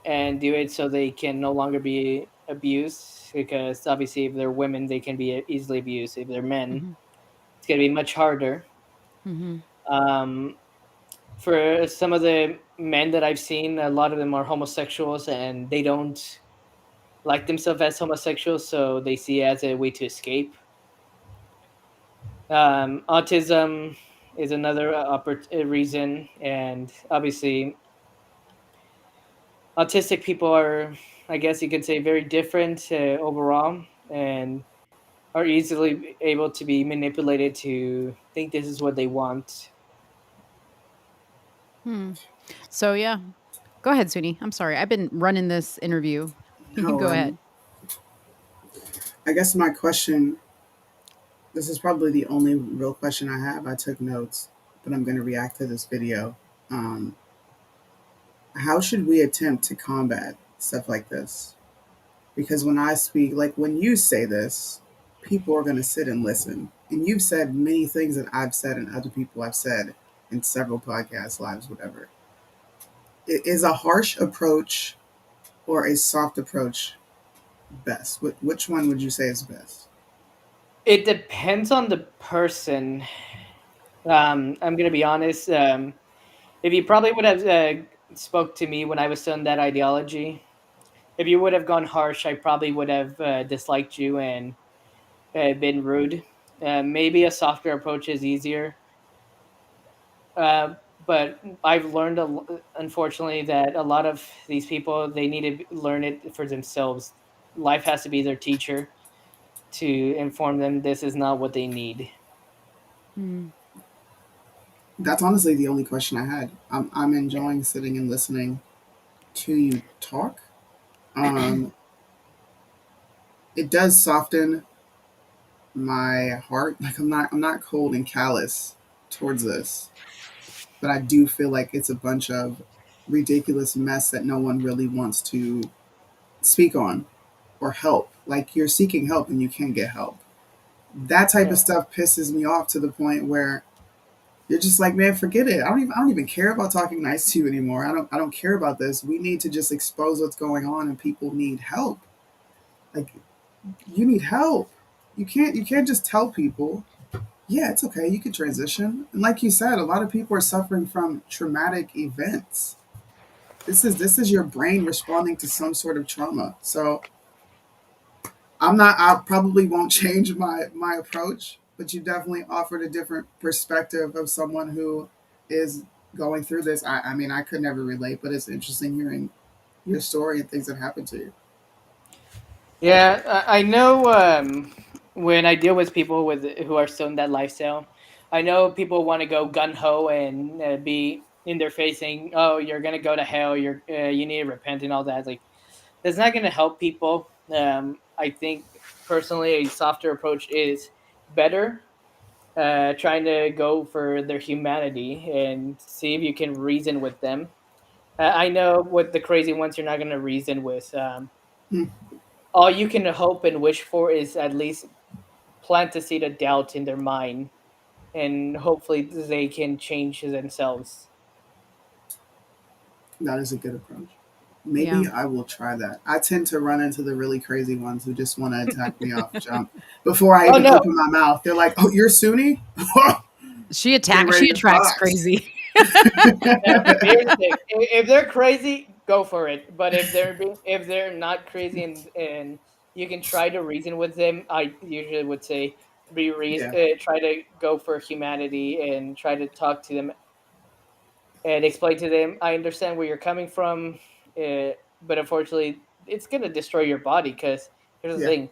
and do it so they can no longer be abused because obviously if they're women they can be easily abused. If they're men, Hmm. it's gonna be much harder. Hmm. Um, for some of the men that I've seen, a lot of them are homosexuals and they don't like themselves as homosexuals, so they see it as a way to escape. Autism is another reason, and obviously, autistic people are, I guess you could say, very different overall, and are easily able to be manipulated to think this is what they want. Hmm. So yeah, go ahead, Suni. I'm sorry. I've been running this interview. You can No, go ahead. I guess my question, this is probably the only real question I have. I took notes, but I'm going to react to this video. Um, how should we attempt to combat stuff like this? Because when I speak, like when you say this, people are going to sit and listen. And you've said many things that I've said and other people have said in several podcasts, lives, whatever. Is a harsh approach or a soft approach best? Which one would you say is best? It depends on the person. I'm gonna be honest. If you probably would have spoke to me when I was still in that ideology, if you would have gone harsh, I probably would have disliked you and been rude. Maybe a softer approach is easier, uh, but I've learned, unfortunately, that a lot of these people they need to learn it for themselves. Life has to be their teacher to inform them this is not what they need. Hmm. That's honestly the only question I had. I'm enjoying sitting and listening to you talk. Um, it does soften my heart. Like I'm not cold and callous towards this, but I do feel like it's a bunch of ridiculous mess that no one really wants to speak on or help. Like you're seeking help and you can't get help. That type Yeah. of stuff pisses me off to the point where you're just like, man, forget it. I don't even care about talking nice to you anymore. I don't care about this. We need to just expose what's going on and people need help. Like you need help. You can't just tell people, yeah, it's okay, you could transition. And like you said, a lot of people are suffering from traumatic events. This is your brain responding to some sort of trauma. So I'm not. I probably won't change my approach, but you definitely offered a different perspective of someone who is going through this. I mean, I could never relate, but it's interesting hearing your story and things that happened to you. Yeah, I know. When I deal with people with who are still in that lifestyle, I know people want to go gun ho and be in their face saying, "Oh, you're gonna go to hell. You need to repent and all that." Like that's not gonna help people. I think personally, a softer approach is better. Trying to go for their humanity and see if you can reason with them. I know with the crazy ones, you're not gonna reason with. Hmm. All you can hope and wish for is at least plant a seed of doubt in their mind, and hopefully they can change themselves. That is a good approach. Yeah. Maybe I will try that. I tend to run into the really crazy ones who just want to attack me off jump before I Oh even no! open my mouth. They're like, "Oh, you're Sunni? Get She ready to attracts box." crazy. Now, here's the thing: if they're crazy, go for it. But if they're not crazy and you can try to reason with them, I usually would say Yeah, try to go for humanity and try to talk to them and explain to them, I understand where you're coming from, but unfortunately, it's going to destroy your body because here's the yeah, thing.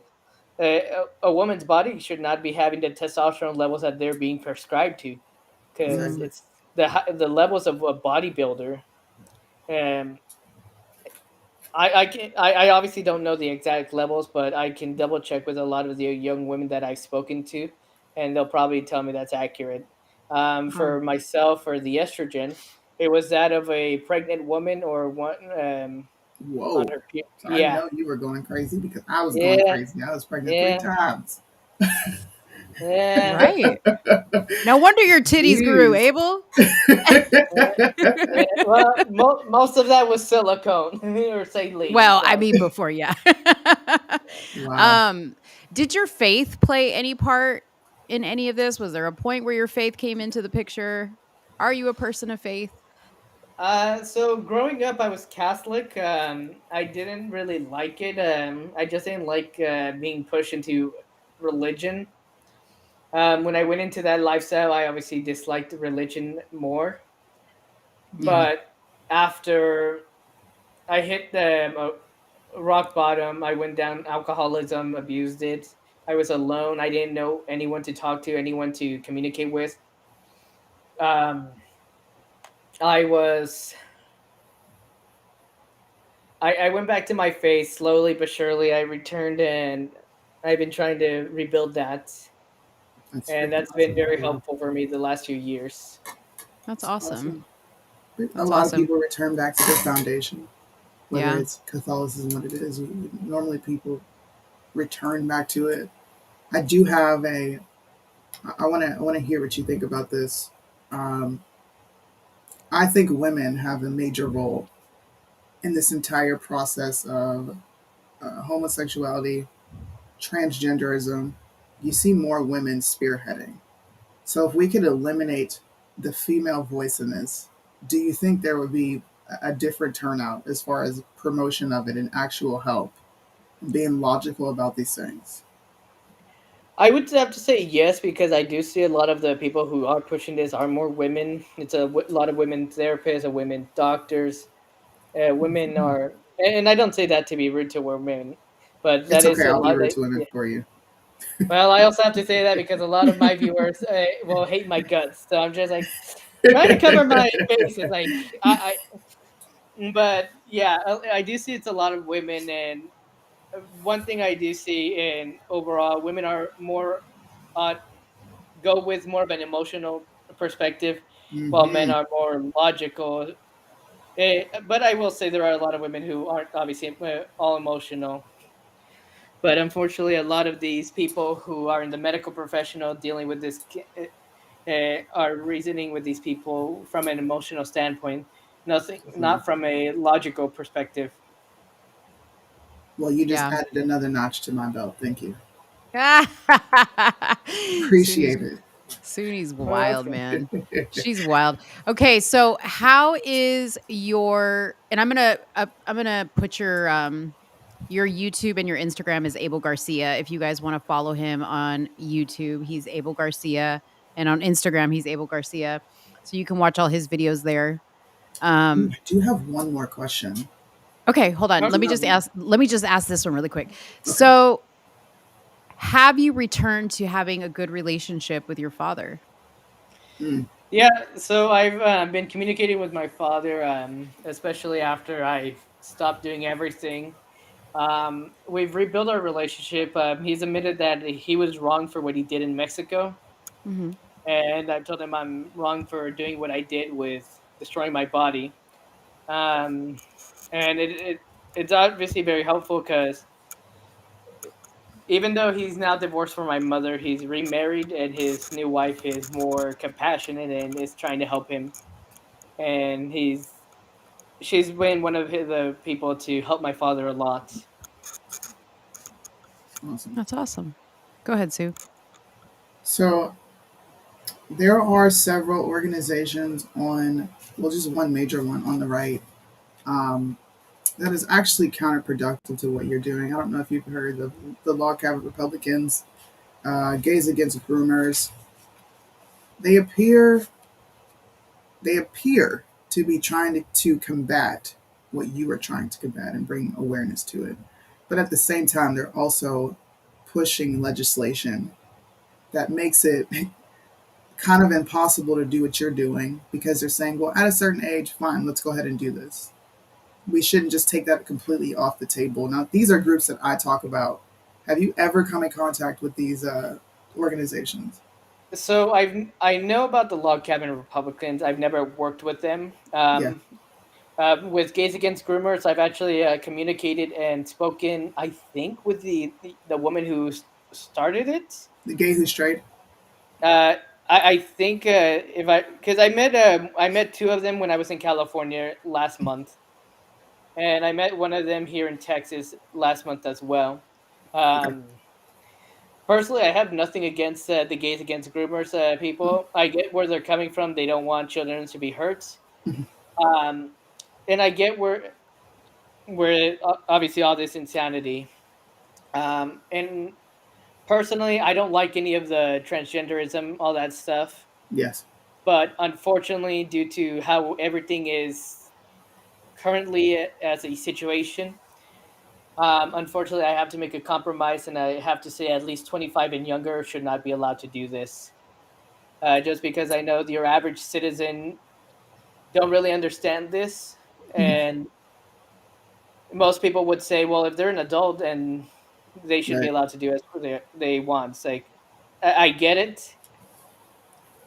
A woman's body should not be having the testosterone levels that they're being prescribed to because Mm, exactly. it's the levels of a bodybuilder. Um, I obviously don't know the exact levels, but I can double check with a lot of the young women that I've spoken to, and they'll probably tell me that's accurate. huh. For myself, for the estrogen, it was that of a pregnant woman or one on Whoa. her. So I didn't Yeah, know you were going crazy because I was going yeah, crazy. I was pregnant three yeah, times. yeah, Right. No wonder your titties grew, Jeez. Abel. yeah. Yeah. Well, most of that was silicone or saline. Well, I So mean before, yeah. Wow. um, did your faith play any part in any of this? Was there a point where your faith came into the picture? Are you a person of faith? So growing up, I was Catholic. I didn't really like it. I just didn't like being pushed into religion. When I went into that lifestyle, I obviously disliked religion more. Yeah. But after I hit the rock bottom, I went down alcoholism, abused it. I was alone. I didn't know anyone to talk to, anyone to communicate with. Um, I was I went back to my faith slowly but surely. I returned and I've been trying to rebuild that. That's And freaking that's been awesome. very Wow. helpful for me the last few years. That's That's awesome. awesome. A That's lot of awesome. people return back to their foundation, whether Yeah. it's Catholicism, what it is. Normally, people return back to it. I do have a. I want to hear what you think about this. Um, I think women have a major role in this entire process of homosexuality, transgenderism. You see more women spearheading. So if we could eliminate the female voice in this, do you think there would be a different turnout as far as promotion of it and actual help, being logical about these things? I would have to say yes because I do see a lot of the people who are pushing this are more women. It's lot of women therapists, and women doctors. Women are, and I don't say that to be rude to women, but It's that okay. is a I'll be lot. rude to women for you. Well, I also have to say that because a lot of my viewers will hate my guts. So I'm just like trying to cover my bases. Like but yeah, I do see it's a lot of women, and one thing I do see in overall, women are more uh, go with more of an emotional perspective, while men Mm-hmm. are more logical. But I will say there are a lot of women who aren't obviously all emotional. But unfortunately, a lot of these people who are in the medical professional dealing with this are reasoning with these people from an emotional standpoint, nothing, Definitely. not from a logical perspective. Well, you just Yeah. added another notch to my belt. Thank you. Suni's Appreciate it. Suni's wild, Okay. man. She's wild. Okay, so how is your and I'm gonna put your Your YouTube and your Instagram is Abel Garcia. If you guys want to follow him on YouTube, he's Abel Garcia, and on Instagram, he's Abel Garcia. So you can watch all his videos there. Ooh, Um, I do have one more question. okay, hold on. Let me just Okay. ask. Let me just ask this one really quick. Okay. So, have you returned to having a good relationship with your father? Mm, Yeah, so I've been communicating with my father, especially after I stopped doing everything. We've rebuilt our relationship. He's admitted that he was wrong for what he did in Mexico, Hmm. and I told him I'm wrong for doing what I did with destroying my body. Um, and it's obviously very helpful because even though he's now divorced from my mother, he's remarried, and his new wife is more compassionate and is trying to help him. And she's been one of the people to help my father a lot. awesome. That's awesome. Go ahead, Sue. So there are several organizations on, well, just one major one on the right, um, that is actually counterproductive to what you're doing. I don't know if you've heard of the Log Cabin Republicans, Gays Against Groomers. They appear they appear to be trying to combat what you are trying to combat and bring awareness to it. But at the same time, they're also pushing legislation that makes it kind of impossible to do what you're doing because they're saying, well, at a certain age, fine, let's go ahead and do this. We shouldn't just take that completely off the table. Now, these are groups that I talk about. Have you ever come in contact with these organizations? So I know about the Log Cabin Republicans. I've never worked with them. Yeah, With Gays Against Groomers, I've actually communicated and spoken. I think with the woman who started it. the gay who's straight. Uh, I think if I because I met two of them when I was in California last month, and I met one of them here in Texas last month as well. Okay. Um, Personally, I have nothing against the Gays Against Groomers people. I get where they're coming from. They don't want children to be hurt, um, and I get where obviously all this insanity. And personally, I don't like any of the transgenderism, all that stuff. Yes. But unfortunately, due to how everything is currently as a situation, unfortunately, I have to make a compromise, and I have to say at least 25 and younger should not be allowed to do this. Just because I know your average citizen don't really understand this, and most people would say, well, if they're an adult and they should be Right. allowed to do as they want. It's like I get it.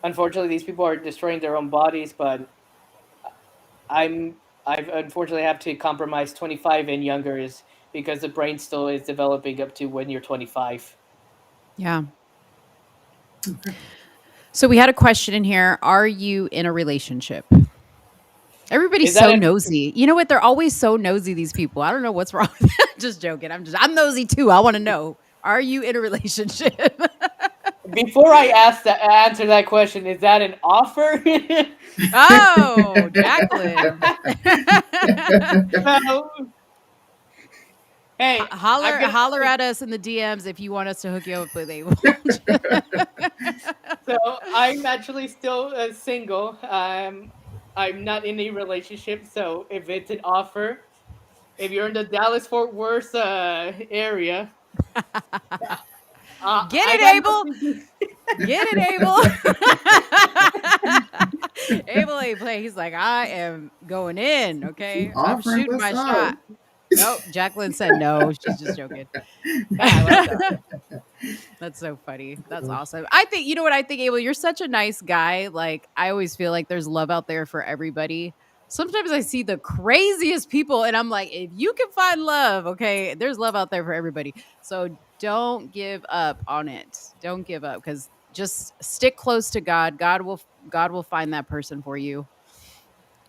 Unfortunately, these people are destroying their own bodies, but I've unfortunately have to compromise 25 and younger is because the brain still is developing up to when you're 25. Yeah. Okay. So we had a question in here. Are you in a relationship? Everybody's Is that so an nosy. You know what? They're always so nosy, these people. I don't know what's wrong with them. Just joking. I'm nosy too. I want to know. Are you in a relationship? before I answer that question? Is that an offer? Oh, Jacqueline. So, hey, I'm gonna. Holler at us in the DMs if you want us to hook you up with Abel. So I'm actually still single. I'm not in a relationship. So if it's an offer, if you're in the Dallas Fort Worth area, Get I it, got Abel. nothing. Get it, Abel. Abel ain't play. He's like, I am going in. She's Okay, I'm offering, shooting what's my up? shot. Nope. Jacqueline said no. She's just joking. I like that. That's so funny. That's awesome. I think you know what I think, Abel. You're such a nice guy. Like I always feel like there's love out there for everybody. Sometimes I see the craziest people, and I'm like, if you can find love, okay, there's love out there for everybody. So don't give up on it. Don't give up because just stick close to God. God will find that person for you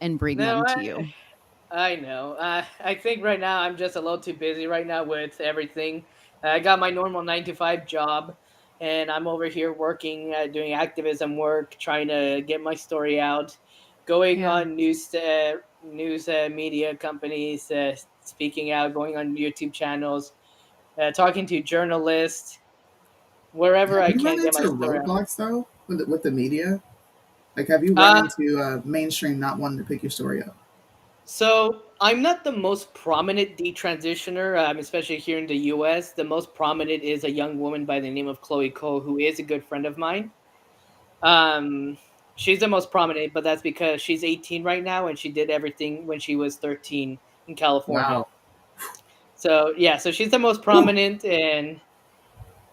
and bring No, them to you. I know. I think right now I'm just a little too busy right now with everything. I got my normal 9 to 5 job, and I'm over here working, doing activism work, trying to get my story out, going Yeah. on news media companies, speaking out, going on YouTube channels, talking to journalists, wherever Have I you run can get my into story out. roadblocks though with the media? Like, have you run Uh, into mainstream not wanting to pick your story up? so I'm not the most prominent detransitioner, especially here in the U.S. The most prominent is a young woman by the name of Chloe Cole, who is a good friend of mine. Um, she's the most prominent, but that's because she's 18 right now, and she did everything when she was 13 in California. Wow. So yeah, so she's the most Whew. prominent, and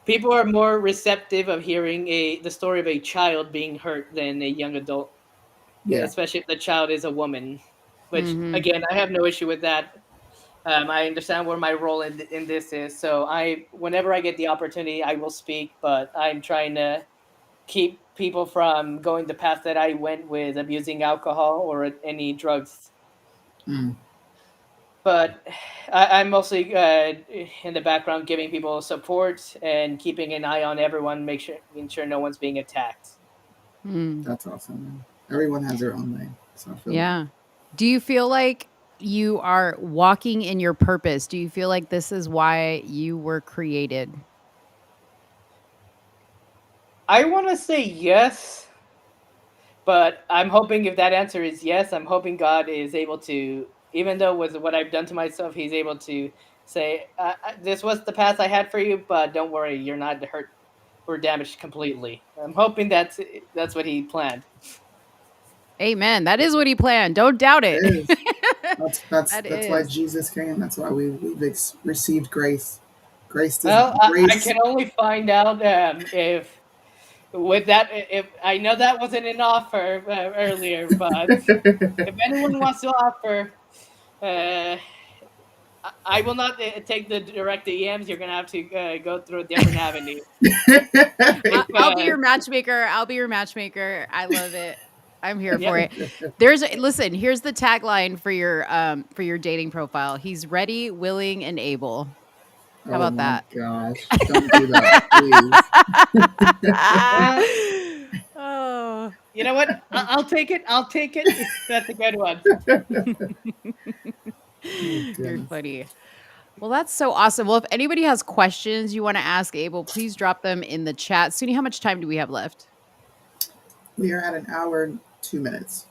people are more receptive of hearing the story of a child being hurt than a young adult, Yeah. especially if the child is a woman. Which Mm-hmm. again, I have no issue with that. I understand where my role in this is, so whenever I get the opportunity, I will speak. But I'm trying to keep people from going the path that I went with abusing alcohol or any drugs. Mm. But I'm mostly in the background, giving people support and keeping an eye on everyone, making sure no one's being attacked. Mm. That's awesome, man. Everyone has their own lane, so I feel that. Yeah. Do you feel like you are walking in your purpose? Do you feel like this is why you were created? I want to say yes, but I'm hoping if that answer is yes, I'm hoping God is able to, even though with what I've done to myself, He's able to say, "This was the path I had for you, but don't worry, you're not hurt or damaged completely." I'm hoping that's what He planned. Amen. That is what he planned. Don't doubt it. It is. That's That that's why is. Jesus came. That's why we've received grace. Grace does Well, I grace. can only find out if with that if I know that wasn't an offer earlier, but if anyone wants to offer, uh, I will not take the direct DMs. You're gonna have to go through a different avenue I'll be because your matchmaker. I'll be your matchmaker. I love it. I'm here yeah, for it. Listen, here's the tagline for your dating profile. He's ready, willing, and able. How Oh about my that? gosh! Don't do that, please. well, Oh. you know what? I'll take it. I'll take it. That's a good one. Oh You're goodness. funny. Well, that's so awesome. Well, if anybody has questions you want to ask Abel, please drop them in the chat. Suni, how much time do we have left? We are at an hour and 2 minutes,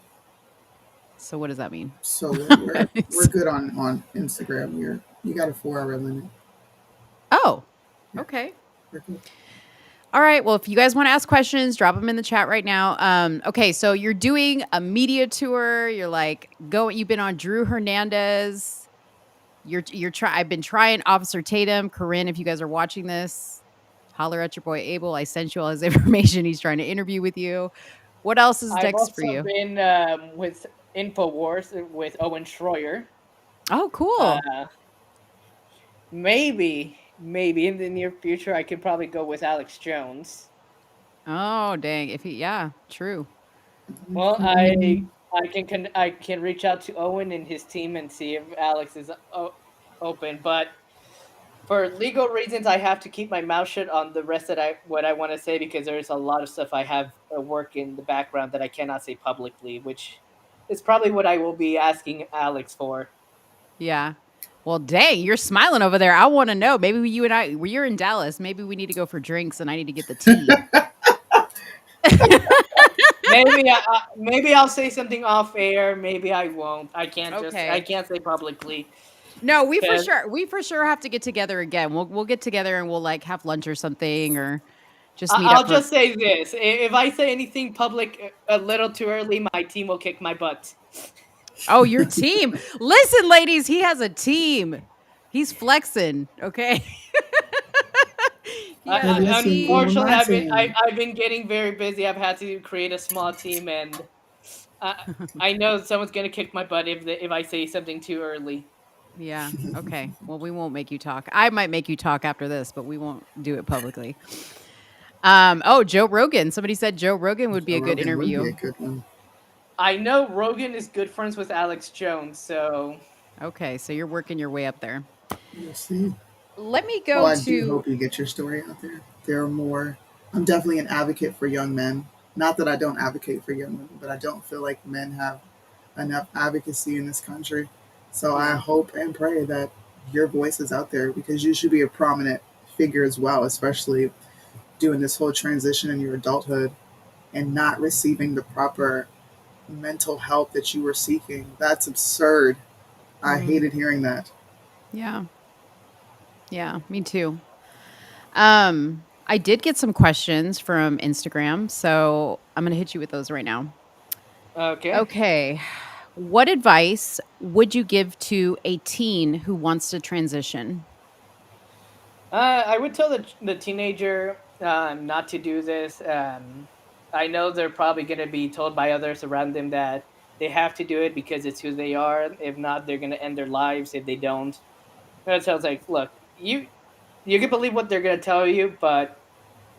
So what does that mean? so we're good on Instagram. You got a 4 hour limit. Oh, Yeah, okay. we're good. All right. Well, if you guys want to ask questions, drop them in the chat right now. Okay, so you're doing a media tour. You're like going. You've been on Drew Hernandez. I've been trying Officer Tatum, Corinne. If you guys are watching this, holler at your boy Abel. I sent you all his information. He's trying to interview with you. What else is I've next for also you? been with Infowars with Owen Schroyer. Oh, cool. Uh, maybe in the near future, I could probably go with Alex Jones. Oh, dang. Yeah, true. Well, I can reach out to Owen and his team and see if Alex is open. But for legal reasons, I have to keep my mouth shut on the rest that I what I want to say because there's a lot of stuff I have work in the background that I cannot say publicly, which is probably what I will be asking Alex for. Yeah. Well, dang, you're smiling over there. I want to know. Maybe you and you're in Dallas. Maybe we need to go for drinks and I need to get the tea. Maybe I'll say something off air. Maybe I won't. I Okay. can't say publicly. No, 'Cause we for sure have to get together again. We'll get together and we'll like have lunch or something or just meet I'll up for. just say this: if I say anything public a little too early, my team will kick my butt. Oh, your team. Listen, ladies, he has a team. He's flexing, okay? He has Hey, a listen, well, on team. Unfortunately, my team, I've been getting very busy. I've had to create a small team, and uh, I know someone's gonna kick my butt if I say something too early. Yeah. Okay. Well, we won't make you talk. I might make you talk after this, but we won't do it publicly. Oh, Joe Rogan. Somebody said Joe Rogan would be Joe a good Rogan would be a interview. good one. I know Rogan is good friends with Alex Jones, so Okay, so you're working your way up there. We'll see. Let me Well, go I do to hope you get your story out there. There are more. I'm definitely an advocate for young men. Not that I don't advocate for young women, but I don't feel like men have enough advocacy in this country. So I Yeah. hope and pray that your voice is out there because you should be a prominent figure as well, especially doing this whole transition in your adulthood and not receiving the proper mental help that you were seeking. That's absurd. I Mm, hated hearing that. yeah. Yeah, me too. I did get some questions from Instagram, so I'm going to hit you with those right now. Okay. Okay. What advice would you give to a teen who wants to transition? I would tell the teenager not to do this. I know they're probably going to be told by others around them that they have to do it because it's who they are. If not, they're going to end their lives if they don't. That sounds like, look, you can believe what they're going to tell you, but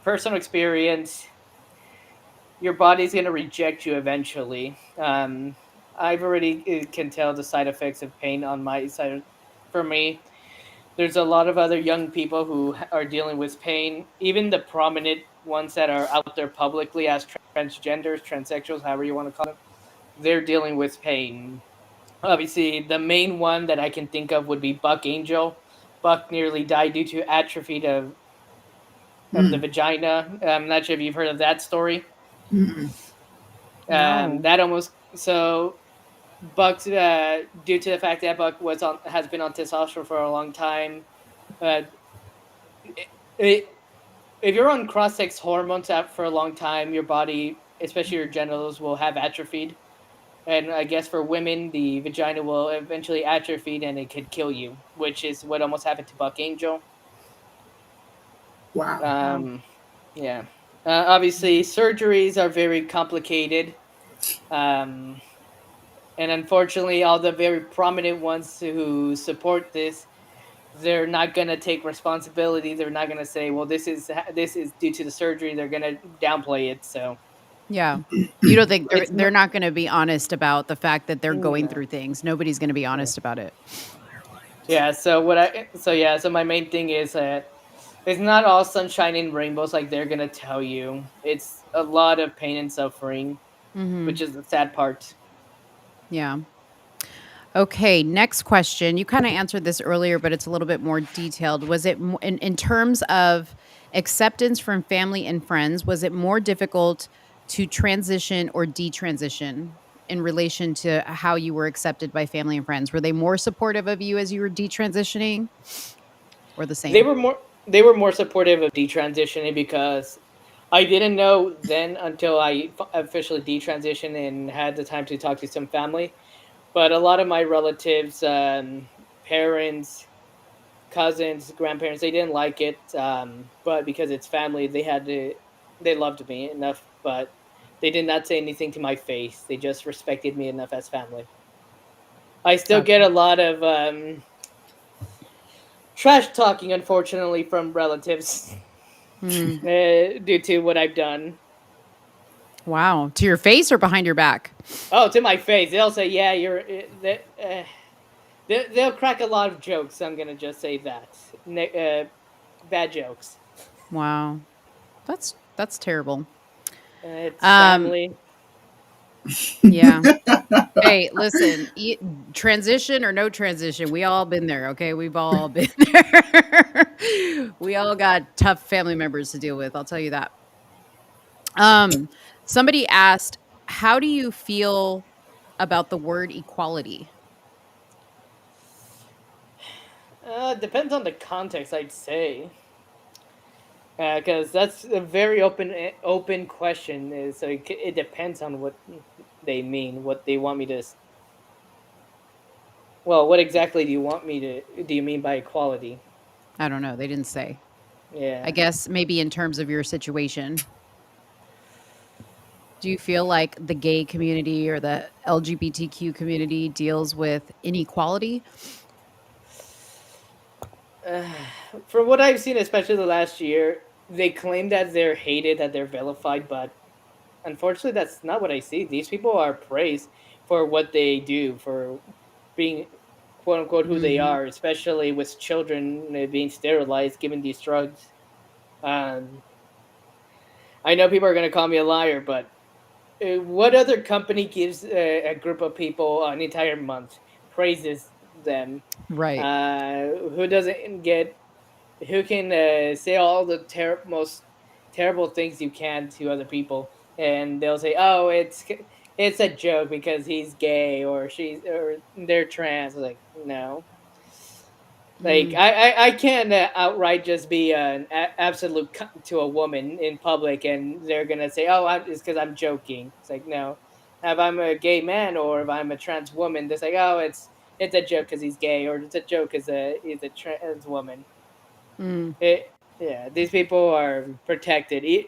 personal experience, your body's going to reject you eventually. I've already can tell the side effects of pain on my side. For me, there's a lot of other young people who are dealing with pain, even the prominent ones that are out there publicly as transgenders, transsexuals, however you want to call them. They're dealing with pain. Obviously, the main one that I can think of would be Buck Angel. Buck nearly died due to atrophy of the Mm, vagina. I'm not sure if you've heard of that story. mm-mm. No. That almost so Buck's due to the fact that Buck was on has been on testosterone for a long time. Uh, it, if you're on cross-sex hormones for a long time, your body, especially your genitals, will have atrophied. And I guess for women, the vagina will eventually atrophy and it could kill you, which is what almost happened to Buck Angel. Wow. Wow. Um, yeah. Obviously, surgeries are very complicated. Um, and unfortunately, all the very prominent ones who support this, they're not going to take responsibility. They're not going to say, well, this is due to the surgery. They're going to downplay it. So Yeah. You don't think they're it's they're not. not gonna be honest about the fact that they're going No. through things. Nobody's gonna be Yeah. honest about it. Yeah. So my main thing is that it's not all sunshine and rainbows like they're gonna tell you. It's a lot of pain and suffering, which Mhm. is the sad part. Yeah. Okay, next question. You kinda answered this earlier, but it's a little bit more detailed. Was it mo in terms of acceptance from family and friends, was it more difficult to transition or detransition in relation to how you were accepted by family and friends? Were they more supportive of you as you were detransitioning or the They same? were more they were more supportive of detransitioning because I didn't know then until I officially detransitioned and had the time to talk to some family. But a lot of my relatives, parents, cousins, grandparents, they didn't like it. But because it's family, they loved me enough. But they did not say anything to my face. They just respected me enough as family. I still get Gotcha. a lot of trash talking, unfortunately, from relatives Mm. due to what I've done. Wow. To your face or behind your back? Oh, to my face, they'll say, "Yeah, you're." They'll crack a lot of jokes. I'm gonna just say that bad jokes. Wow. That's terrible. It's Um, family. yeah. Hey, listen, transition or no transition, we all been there, okay? We've all been there. We all got tough family members to deal with, I'll tell you that. Um, Somebody asked, "How do you feel about the word equality?" Depends on the context, I'd say, because that's a very open question. So it depends on what they mean, what they want me to. Well, what exactly do you want me to? Do you mean by equality? I don't know, they didn't say. I Yeah. guess maybe in terms of your situation. Do you feel like the gay community or the LGBTQ community deals with inequality? Uh, from what I've seen, especially the last year, they claim that they're hated, that they're vilified, but unfortunately, that's not what I see. These people are praised for what they do, for being quote unquote who they Mhm. are, especially with children being sterilized, given these drugs. Um, I know people are going to call me a liar, but what other company gives a group of people an entire month praises? them. Right. Who doesn't get who can say all the most terrible things you can to other people, and they'll say, "Oh, it's a joke because he's gay or she's or they're trans." Like, no, like Mm, I can't outright just be an absolute cunt to a woman in public, and they're gonna say, "Oh, it's because I'm joking." It's like, no. If I'm a gay man or if I'm a trans woman, they're like, "Oh, it's a joke because he's gay," or "It's a joke because he's a trans woman." mm. Yeah, these people are protected.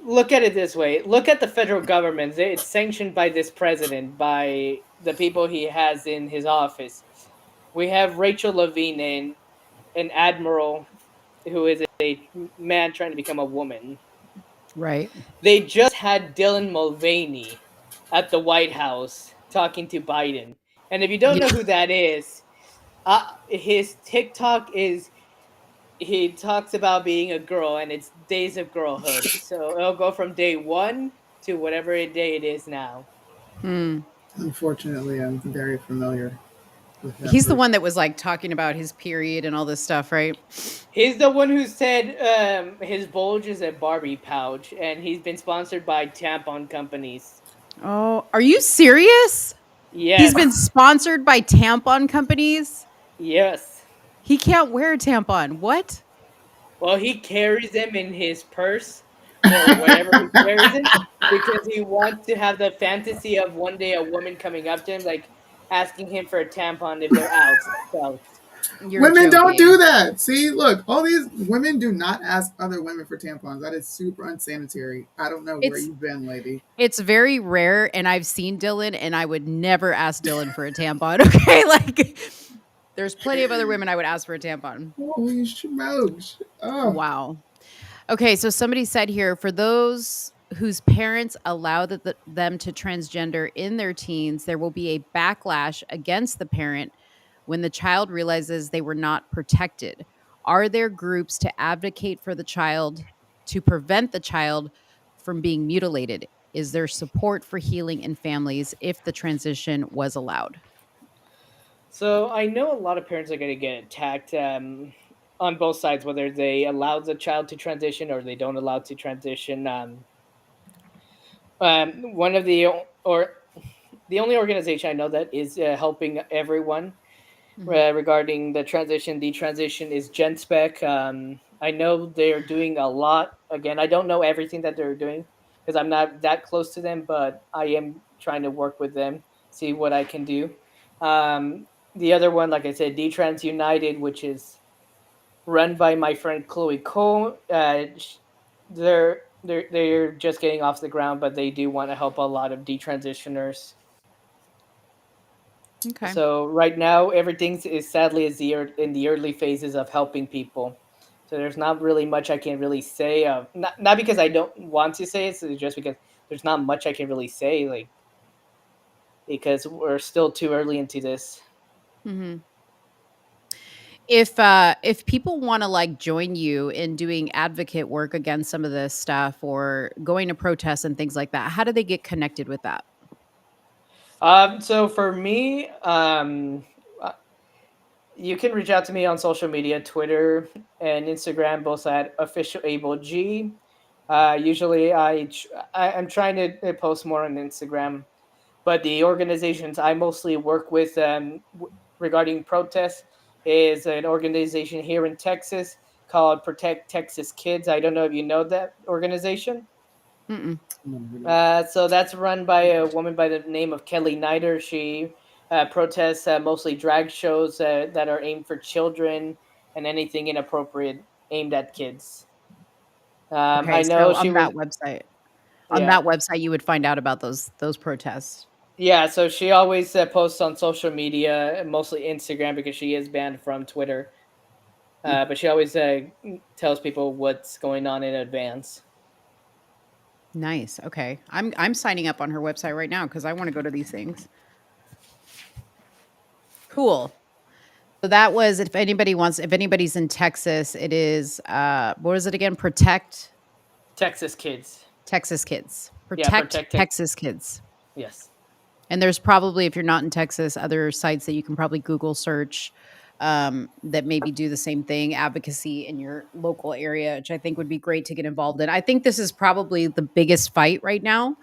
Look at it this way: look at the federal government. It's sanctioned by this president, by the people he has in his office. We have Rachel Levine, an admiral who is a man trying to become a woman. Right. They just had Dylan Mulvaney at the White House talking to Biden. And if you don't know Yeah. who that is, his TikTok is he talks about being a girl and it's days of girlhood. So it'll go from day one to whatever day it is now. Mm. Unfortunately, I'm very familiar with that He's the person. one that was like talking about his period and all this stuff, right? He's the one who said his bulge is a Barbie pouch, and he's been sponsored by tampon companies. Oh, are you serious? He's been Yes, sponsored by tampon companies. yes. He can't wear a tampon. What? Well, he carries them in his purse or wherever he carries it because he wants to have the fantasy of one day a woman coming up to him, like asking him for a tampon if they're out. So, You're Women don't do joking. that. See, look, all these women do not ask other women for tampons. That is super unsanitary. I don't know where It's you've been, lady. it's very rare, and I've seen Dylan, and I would never ask Dylan for a tampon. Okay, like there's plenty of other women I would ask for a tampon. Holy smokes. Oh, Wow. Okay, so somebody said here for those whose parents allow them to transgender in their teens, there will be a backlash against the parent when the child realizes they were not protected. Are there groups to advocate for the child to prevent the child from being mutilated? Is there support for healing in families if the transition was allowed? so I know a lot of parents are going to get attacked on both sides, whether they allow the child to transition or they don't allow to transition. One of or the only organization I know that is helping everyone Mhm. regarding the transition, detransition is GenSpec. I know they're doing a lot. Again, I don't know everything that they're doing because I'm not that close to them, but I am trying to work with them, see what I can do. The other one, like I said, Detrans United, which is run by my friend Chloe Cole. They're just getting off the ground, but they do want to help a lot of detransitioners. Okay. So right now, everything is sadly is in the early phases of helping people. So there's not really much I can really say. Not because I don't want to say it, so just because there's not much I can really say, like because we're still too early into this. Mhm. If people want to like join you in doing advocate work against some of this stuff or going to protests and things like that, how do they get connected with that? So for me, uh, you can reach out to me on social media, Twitter and Instagram, both at official Able G. Usually, I'm trying to post more on Instagram, but the organizations I mostly work with regarding protests is an organization here in Texas called Protect Texas Kids. I don't know if you know that organization. Mm-mm. So that's run by a woman by the name of Kelly Nider. She protests mostly drag shows that are aimed for children and anything inappropriate aimed at kids. Okay, I know so she was, on yeah, that website you would find out about those protests. yeah. So she always posts on social media, mostly Instagram, because she is banned from Twitter. But she always tells people what's going on in advance. Nice. Okay. I'm signing up on her website right now cuz I want to go to these things. Cool. So that was if anybody's in Texas, it is what is it again? Protect Texas kids, Texas Kids. yeah, Protect protect Texas. Texas Kids. Yes. And there's probably, if you're not in Texas, other sites that you can probably Google search that maybe do the same thing, advocacy in your local area, which I think would be great to get involved in. I think this is probably the biggest fight right now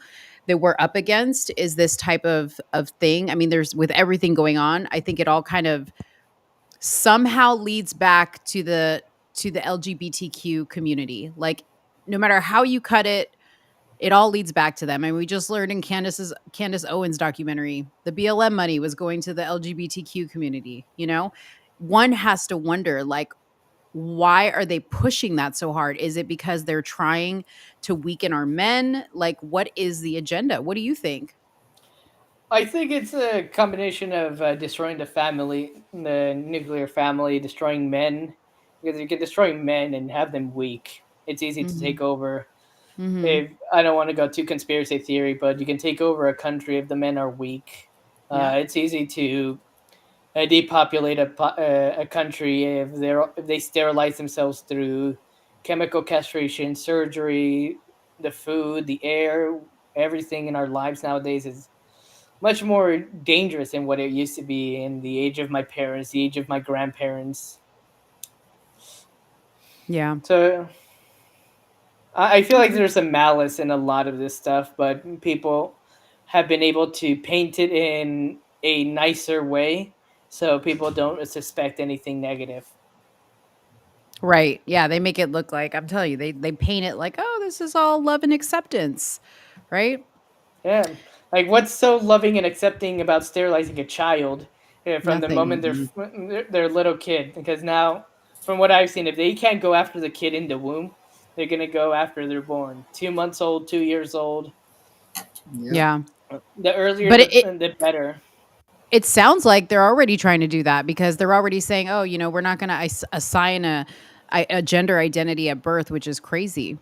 that we're up against is this type of thing. I mean, there's with everything going on, I think it all kind of somehow leads back to the LGBTQ community. Like no matter how you cut it, it all leads back to them. And we just learned in Candace Owens documentary, the BLM money was going to the LGBTQ community, you know? One has to wonder like why are they pushing that so hard? Is it because they're trying to weaken our men? Like what is the agenda? What do you think? I think it's a combination of destroying the family, the nuclear family, destroying men. Because you can destroy men and have them weak. It's easy to take Mhm. over. Mhm. If I don't want to go too conspiracy theory, but you can take over a country if the men are weak. Yeah. It's easy to depopulate a country if they sterilize themselves through chemical castration, surgery, the food, the air, everything in our lives nowadays is much more dangerous than what it used to be in the age of my parents, the age of my grandparents. Yeah. So I feel like Okay. there's a malice in a lot of this stuff, but people have been able to paint it in a nicer way so people don't suspect anything negative. Right. Yeah, they make it look like I'm telling you, they paint it like, "Oh, this is all love and acceptance." Right? Yeah. Like, what's so loving and accepting about sterilizing a child from the Nothing. moment Hmm. they're a little kid? Because now, from what I've seen, if they can't go after the kid in the womb, they're gonna go after they're born. 2 months old, 2 years old. Yep. Yeah. The earlier, But the better. it sounds like they're already trying to do that because they're already saying, "Oh, you know, we're not going to assign a gender identity at birth," which is crazy.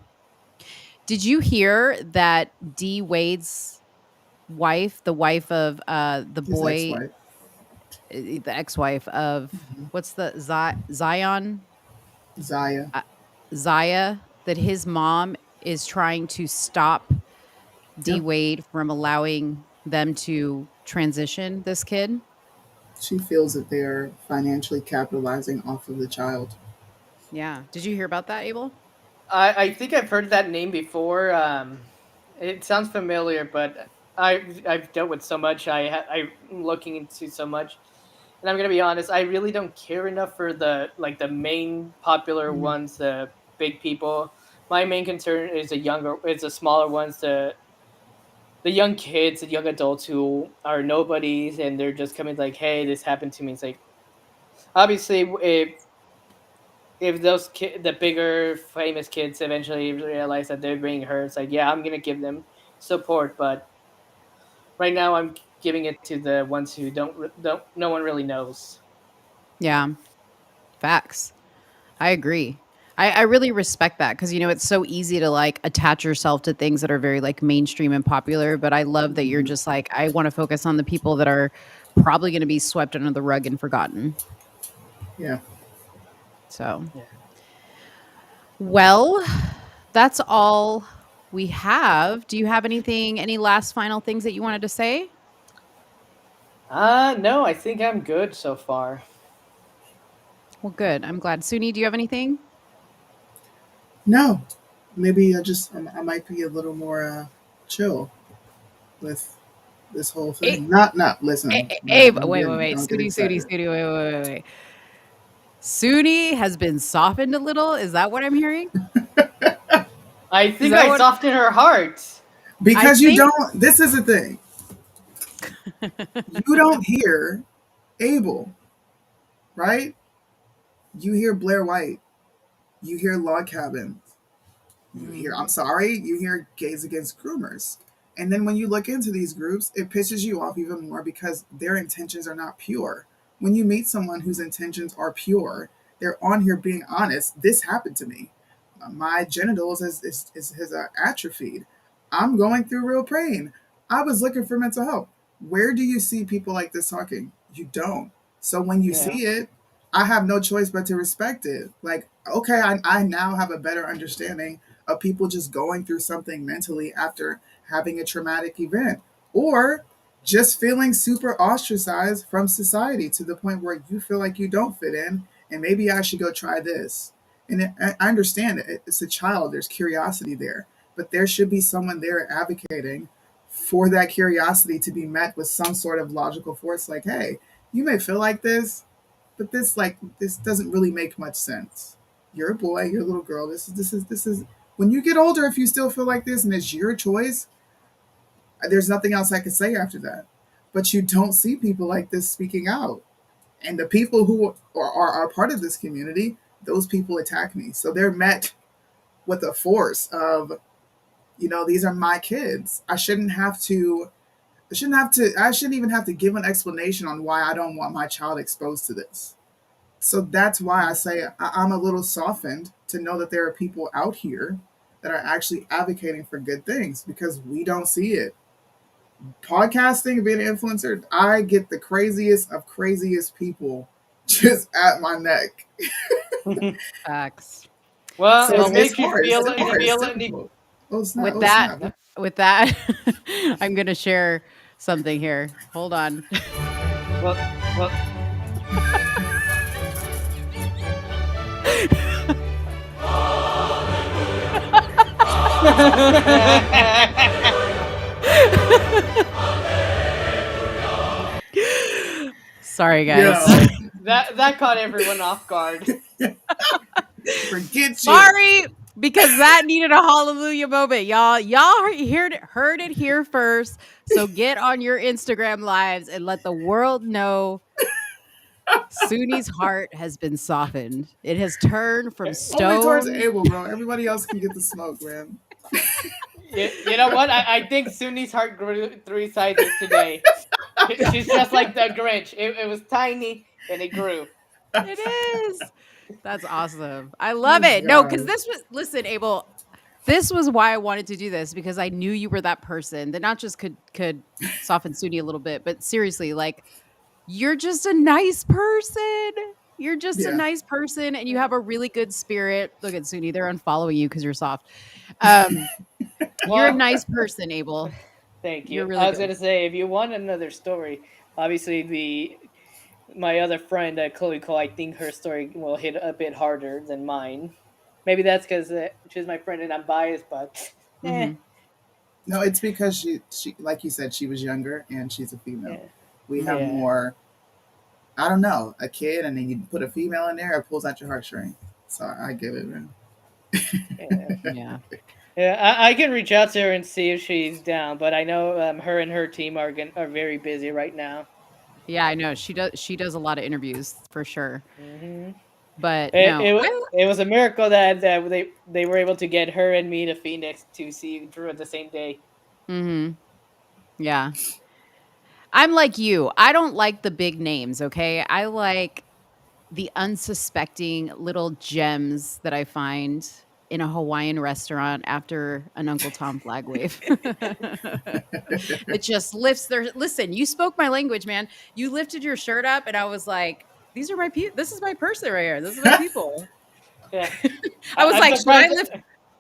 Did you hear that D Wade's wife, the wife of the His boy, ex-wife. the ex-wife of Hmm. what's the Zion Zaya. uh, Zaya, that his mom is trying to stop D Yep. Wade from allowing them to transition this kid? She feels that they're financially capitalizing off of the child. Yeah. Did you hear about that, Abel? I think I've heard that name before. It sounds familiar, but I've dealt with so much. I'm looking into so much, and I'm gonna be honest. I really don't care enough for the main popular Mhm. ones, the big people. My main concern is the smaller ones, the young kids, the young adults who are nobodies, and they're just coming like, "Hey, this happened to me." It's like obviously if the bigger famous kids eventually realize that they're being hurt, it's like, yeah, I'm gonna give them support, but right now I'm giving it to the ones who don't no one really knows. Yeah. Facts. I agree. I really respect that because, you know, it's so easy to like attach yourself to things that are very like mainstream and popular. But I love that you're Mhm. just like, I want to focus on the people that are probably going to be swept under the rug and forgotten. Yeah. So, Yeah. well, that's all we have. Do you have any last final things that you wanted to say? No, I think I'm good so far. Well, good. I'm glad. Suni, do you have anything? No. Maybe I might be a little more chill with this whole thing. Not listen. Abe, wait, wait, wait. Don't get Suni, excited. Suni, wait, wait, wait, wait. Suni has been softened a little. Is that what I'm hearing? I Is think that I what softened her heart. I Because you think? don't. This is the thing. You don't hear Abel, right? You hear Blair White. You hear Log Cabin. You hear, Mhm. I'm sorry, you hear gays against groomers. And then when you look into these groups, it pisses you off even more because their intentions are not pure. When you meet someone whose intentions are pure, they're on here being honest. This happened to me. My genitals has atrophied. I'm going through real pain. I was looking for mental help. Where do you see people like this talking? You don't. So when you Yeah. see it, I have no choice but to respect it. Like, okay, I now have a better understanding of people just going through something mentally after having a traumatic event. Or just feeling super ostracized from society to the point where you feel like you don't fit in, and maybe I should go try this. And I understand it's a child, there's curiosity there, but there should be someone there advocating for that curiosity to be met with some sort of logical force, like, hey, you may feel like this, but this doesn't really make much sense. You're a boy, you're a little girl. This is when you get older, if you still feel like this and it's your choice, there's nothing else I can say after that. But you don't see people like this speaking out. And the people who are part of this community, those people attack me. So they're met with a force of, these are my kids. I shouldn't even have to give an explanation on why I don't want my child exposed to this. So that's why I say I'm a little softened to know that there are people out here that are actually advocating for good things, because we don't see it. Podcasting, being an influencer, I get the craziest of craziest people just at my neck. Facts. Well, So it Well, it's makes you hard. feel It's hard. It's it. difficult. Oh snap! with Oh that, snap! with that, I'm gonna share something here. Hold on. Well, well. Sorry, guys. Yo, that caught everyone off guard. forget you. Sorry, because that needed a hallelujah moment, y'all. Y'all heard it here first. So get on your Instagram lives and let the world know Suni's heart has been softened. It has turned from Only towards stone. Abel, bro. Everybody else can get the smoke, man. You know what? I think Suni's heart grew 3 sizes today. She's just like the Grinch. It was tiny and it grew. It is. That's awesome. I Oh love it. No, because god. this was, listen, Abel, this was why I wanted to do this, because I knew you were that person that not just could soften Suni a little bit, but seriously, like, you're just a nice person. You're just a Yeah. nice person, and you have a really good spirit. Look at Suni; they're unfollowing you because you're soft. You're a Well, nice person, Abel. thank you. You're really I was good. gonna say, if you want another story, obviously my other friend Chloe Cole, I think her story will hit a bit harder than mine. Maybe that's because she's my friend and I'm biased, but Mhm. No, it's because she like you said, she was younger and she's a female. yeah, We have yeah. more, I don't know, a kid, and then you put a female in there, it pulls out your heartstring. So I give it, man. Yeah. Yeah, I can reach out to her and see if she's down, but I know her and her team are very busy right now. Yeah, I know. She does a lot of interviews for sure. hmm But It, no. it it was a miracle that they were able to get her and me to Phoenix to see Drew at the same day. Mhm. Yeah. I'm like you. I don't like the big names, okay? I like the unsuspecting little gems that I find in a Hawaiian restaurant after an Uncle Tom flag wave. It just lifts their, listen, you spoke my language, man. You lifted your shirt up and I was like, these are my people. This is my person right here. This is my people. Yeah, I was I'm like, surprised.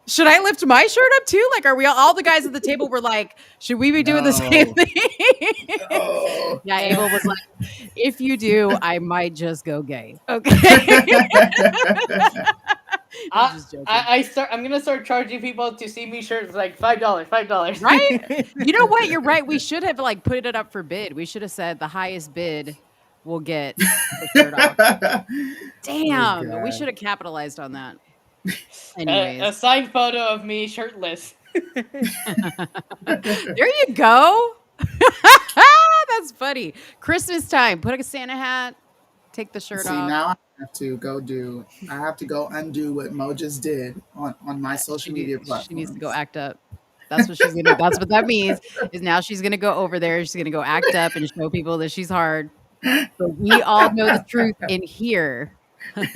should I lift my shirt up too? Like, are we all the guys at the table were like, should we be doing the same No. thing? Oh. Yeah, Abel was like, if you do, I might just go gay. Okay. I'm just joking. I'm gonna start charging people to see me shirts like $5. Right? You know what? You're right. We should have like put it up for bid. We should have said the highest bid will get the shirt off. Damn. We God. should have capitalized on that. A Anyways. signed photo of me shirtless. There you go. That's funny. Christmas time. Put a Santa hat. Take the shirt See, off. now I have to go undo what Mo just did on my social media platforms. She needs to go act up. That's what she's gonna. That's what that means. Is now she's gonna go over there. She's gonna go act up and show people that she's hard. But we all know the truth in here. Well,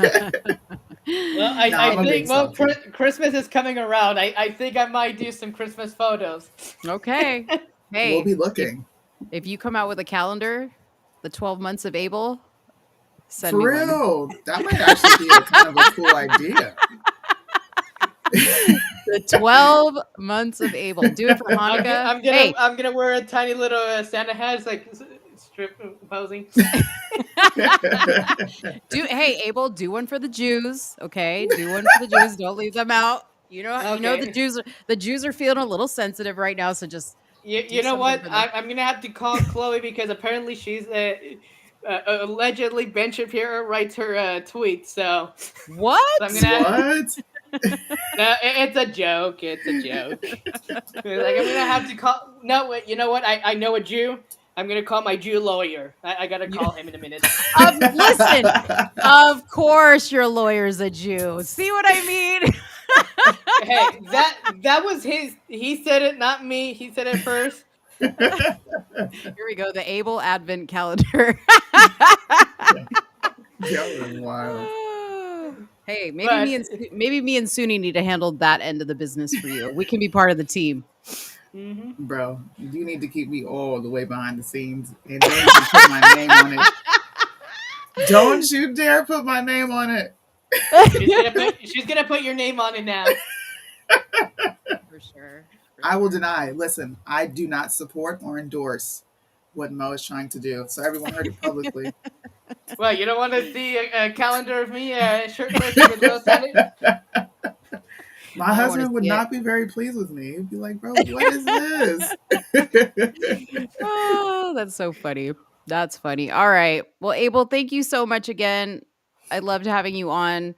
No, I I'm a big think well softie. Christmas is coming around. I think I might do some Christmas photos. Okay. Hey, We'll be looking. if you come out with a calendar, the 12 months of Abel, send For me one. real. That might actually be a kind of a cool idea. The 12 months of Abel. Do it for Hanukkah. Hey, I'm gonna wear a tiny little Santa hat, like strip posing. Hey, Abel, do one for the Jews. Okay, do one for the Jews. Don't leave them out. Okay. The Jews are feeling a little sensitive right now, so just do You know something what? for them. I'm gonna have to call Chloe because apparently she's allegedly Ben Shapiro writes her tweets. So What? I'm gonna. What? No, it's a joke. It's a joke. Like I'm gonna have to call. No, wait. You know what? I know a Jew. I'm gonna call my Jew lawyer. I gotta call him in a minute. Listen, of course your lawyer's a Jew. See what I mean? Hey, that was his. He said it, not me. He said it first. Here we go. The Abel Advent Calendar. Y'all are wild. Hey, But maybe me and Suni need to handle that end of the business for you. We can be part of the team. mhm. Bro, you need to keep me all the way behind the scenes and don't even put my name on it. Don't you dare put my name on it. She's gonna put your name on it now. For sure. I will deny. Listen, I do not support or endorse what Mo is trying to do. So everyone heard it publicly. Well, you don't want to see a calendar of me shirtless with little Santa? My I wanna husband would see it. not be very pleased with me. He'd be like, bro, what is this? Oh, that's so funny. That's funny. All right. Well, Abel, thank you so much again. I loved having you on.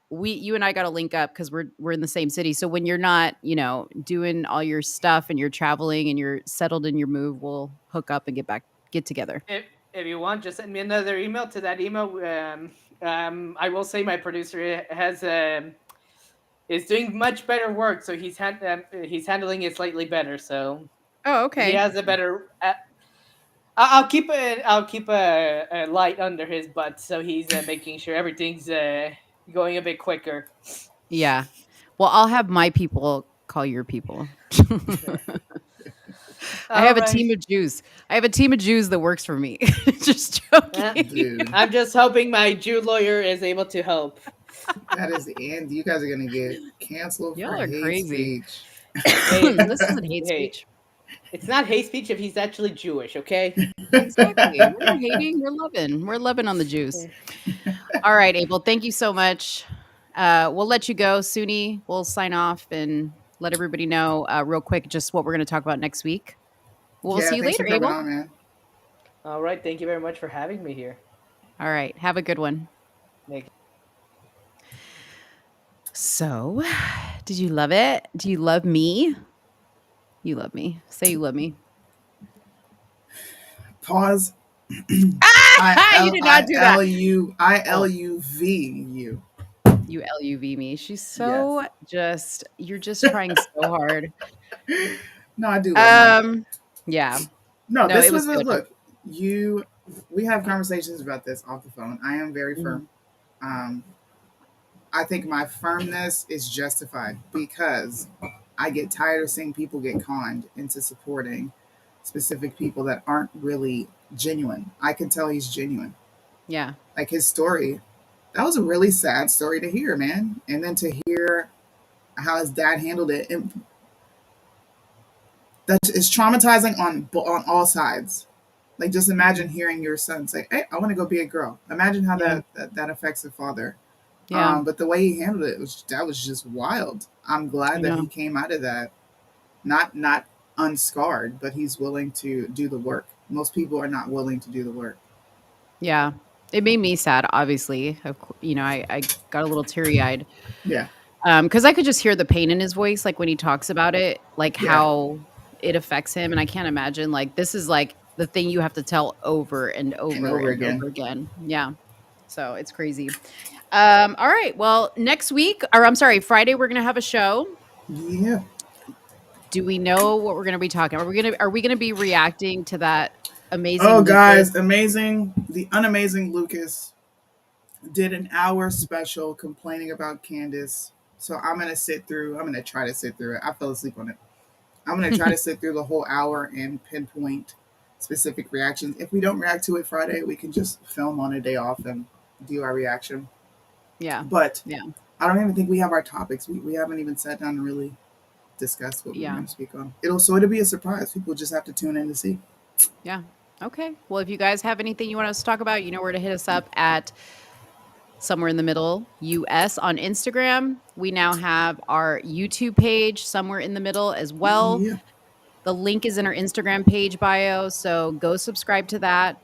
You and I got to link up because we're in the same city. So when you're not, doing all your stuff and you're traveling and you're settled in your move, we'll hook up and get together. If you want, just send me another email to that email. I will say my producer has is doing much better work, so he's handling it slightly better. So Oh, he okay. has a better. I'll keep a light under his butt, so he's making sure everything's going a bit quicker. Yeah. Well, I'll have my people call your people. I have a team of Jews. I have a team of Jews that works for me. Just joking. Dude, I'm just hoping my Jew lawyer is able to help. that is the end. You guys are going to get canceled Y'all for are hate crazy. speech. Hey, This isn't hate hey, speech. it's not hate speech if he's actually Jewish, okay? Exactly. We're not hating. We're loving. We're loving on the Jews. All right, Abel. Thank you so much. We'll let you go, Suni. We'll sign off and let everybody know real quick just what we're going to talk about next week. We'll Yeah, see you thanks for later, coming Abel. on, man. All right, thank you very much for having me here. All right. Have a good one. Thank you. So, did you love it? Do you love me? You love me. Say you love me. Pause. Ah, you did not do that. LUV you. You LUV me. She's Yes. you're just trying so hard. No, I do love Mo. Yeah. No, No, this it was was a good. look. We have conversations about this off the phone. I am very Mhm. firm. I think my firmness is justified because I get tired of seeing people get conned into supporting specific people that aren't really genuine. I can tell he's genuine. Yeah. Like his story, that was a really sad story to hear, man. And then to hear how his dad handled it, and that is traumatizing on all sides. Like just imagine hearing your son say, "Hey, I want to go be a girl." Imagine how Yeah. that affects a father. Yeah. But the way he handled it was just wild. I'm I glad that know. he came out of that not unscarred, but he's willing to do the work. Most people are not willing to do the work. Yeah. It made me sad, obviously. I got a little teary-eyed. Yeah, Because I could just hear the pain in his voice, like when he talks about it, like yeah, how it affects him. And I can't imagine like this is like the thing you have to tell over and and over over and again. over again. Yeah. So it's crazy. All right. Well, next week, or I'm sorry, Friday, we're gonna have a show. Yeah. Do we know what we're gonna be talking? Are we gonna be reacting to that amazing Oh, Lucas? guys, amazing! The unamazing Lucas did an hour special complaining about Candace. So I'm gonna sit through. I'm gonna try to sit through it. I fell asleep on it. I'm gonna try to sit through the whole hour and pinpoint specific reactions. If we don't react to it Friday, we can just film on a day off and do our reaction. Yeah. But Yeah. I don't even think we have our topics. We haven't even sat down and really discussed what we're Yeah. going to speak on. It'll be a surprise. People just have to tune in to see. Yeah. Okay. Well, if you guys have anything you want us to talk about, you know where to hit us up at Somewhere in the Middle US on Instagram. We now have our YouTube page, Somewhere in the Middle, as Oh well. yeah. The link is in our Instagram page bio, so go subscribe to that.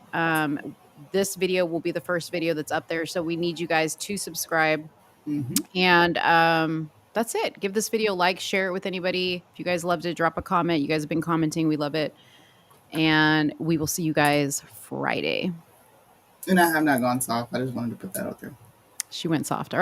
This video will be the first video that's up there, so we need you guys to subscribe. Mm-hmm. And that's it. Give this video a like, share it with anybody. If you guys loved it, drop a comment. You guys have been commenting. We love it. And we will see you guys Friday. And I have not gone soft. I just wanted to put that out there. She went soft. All right.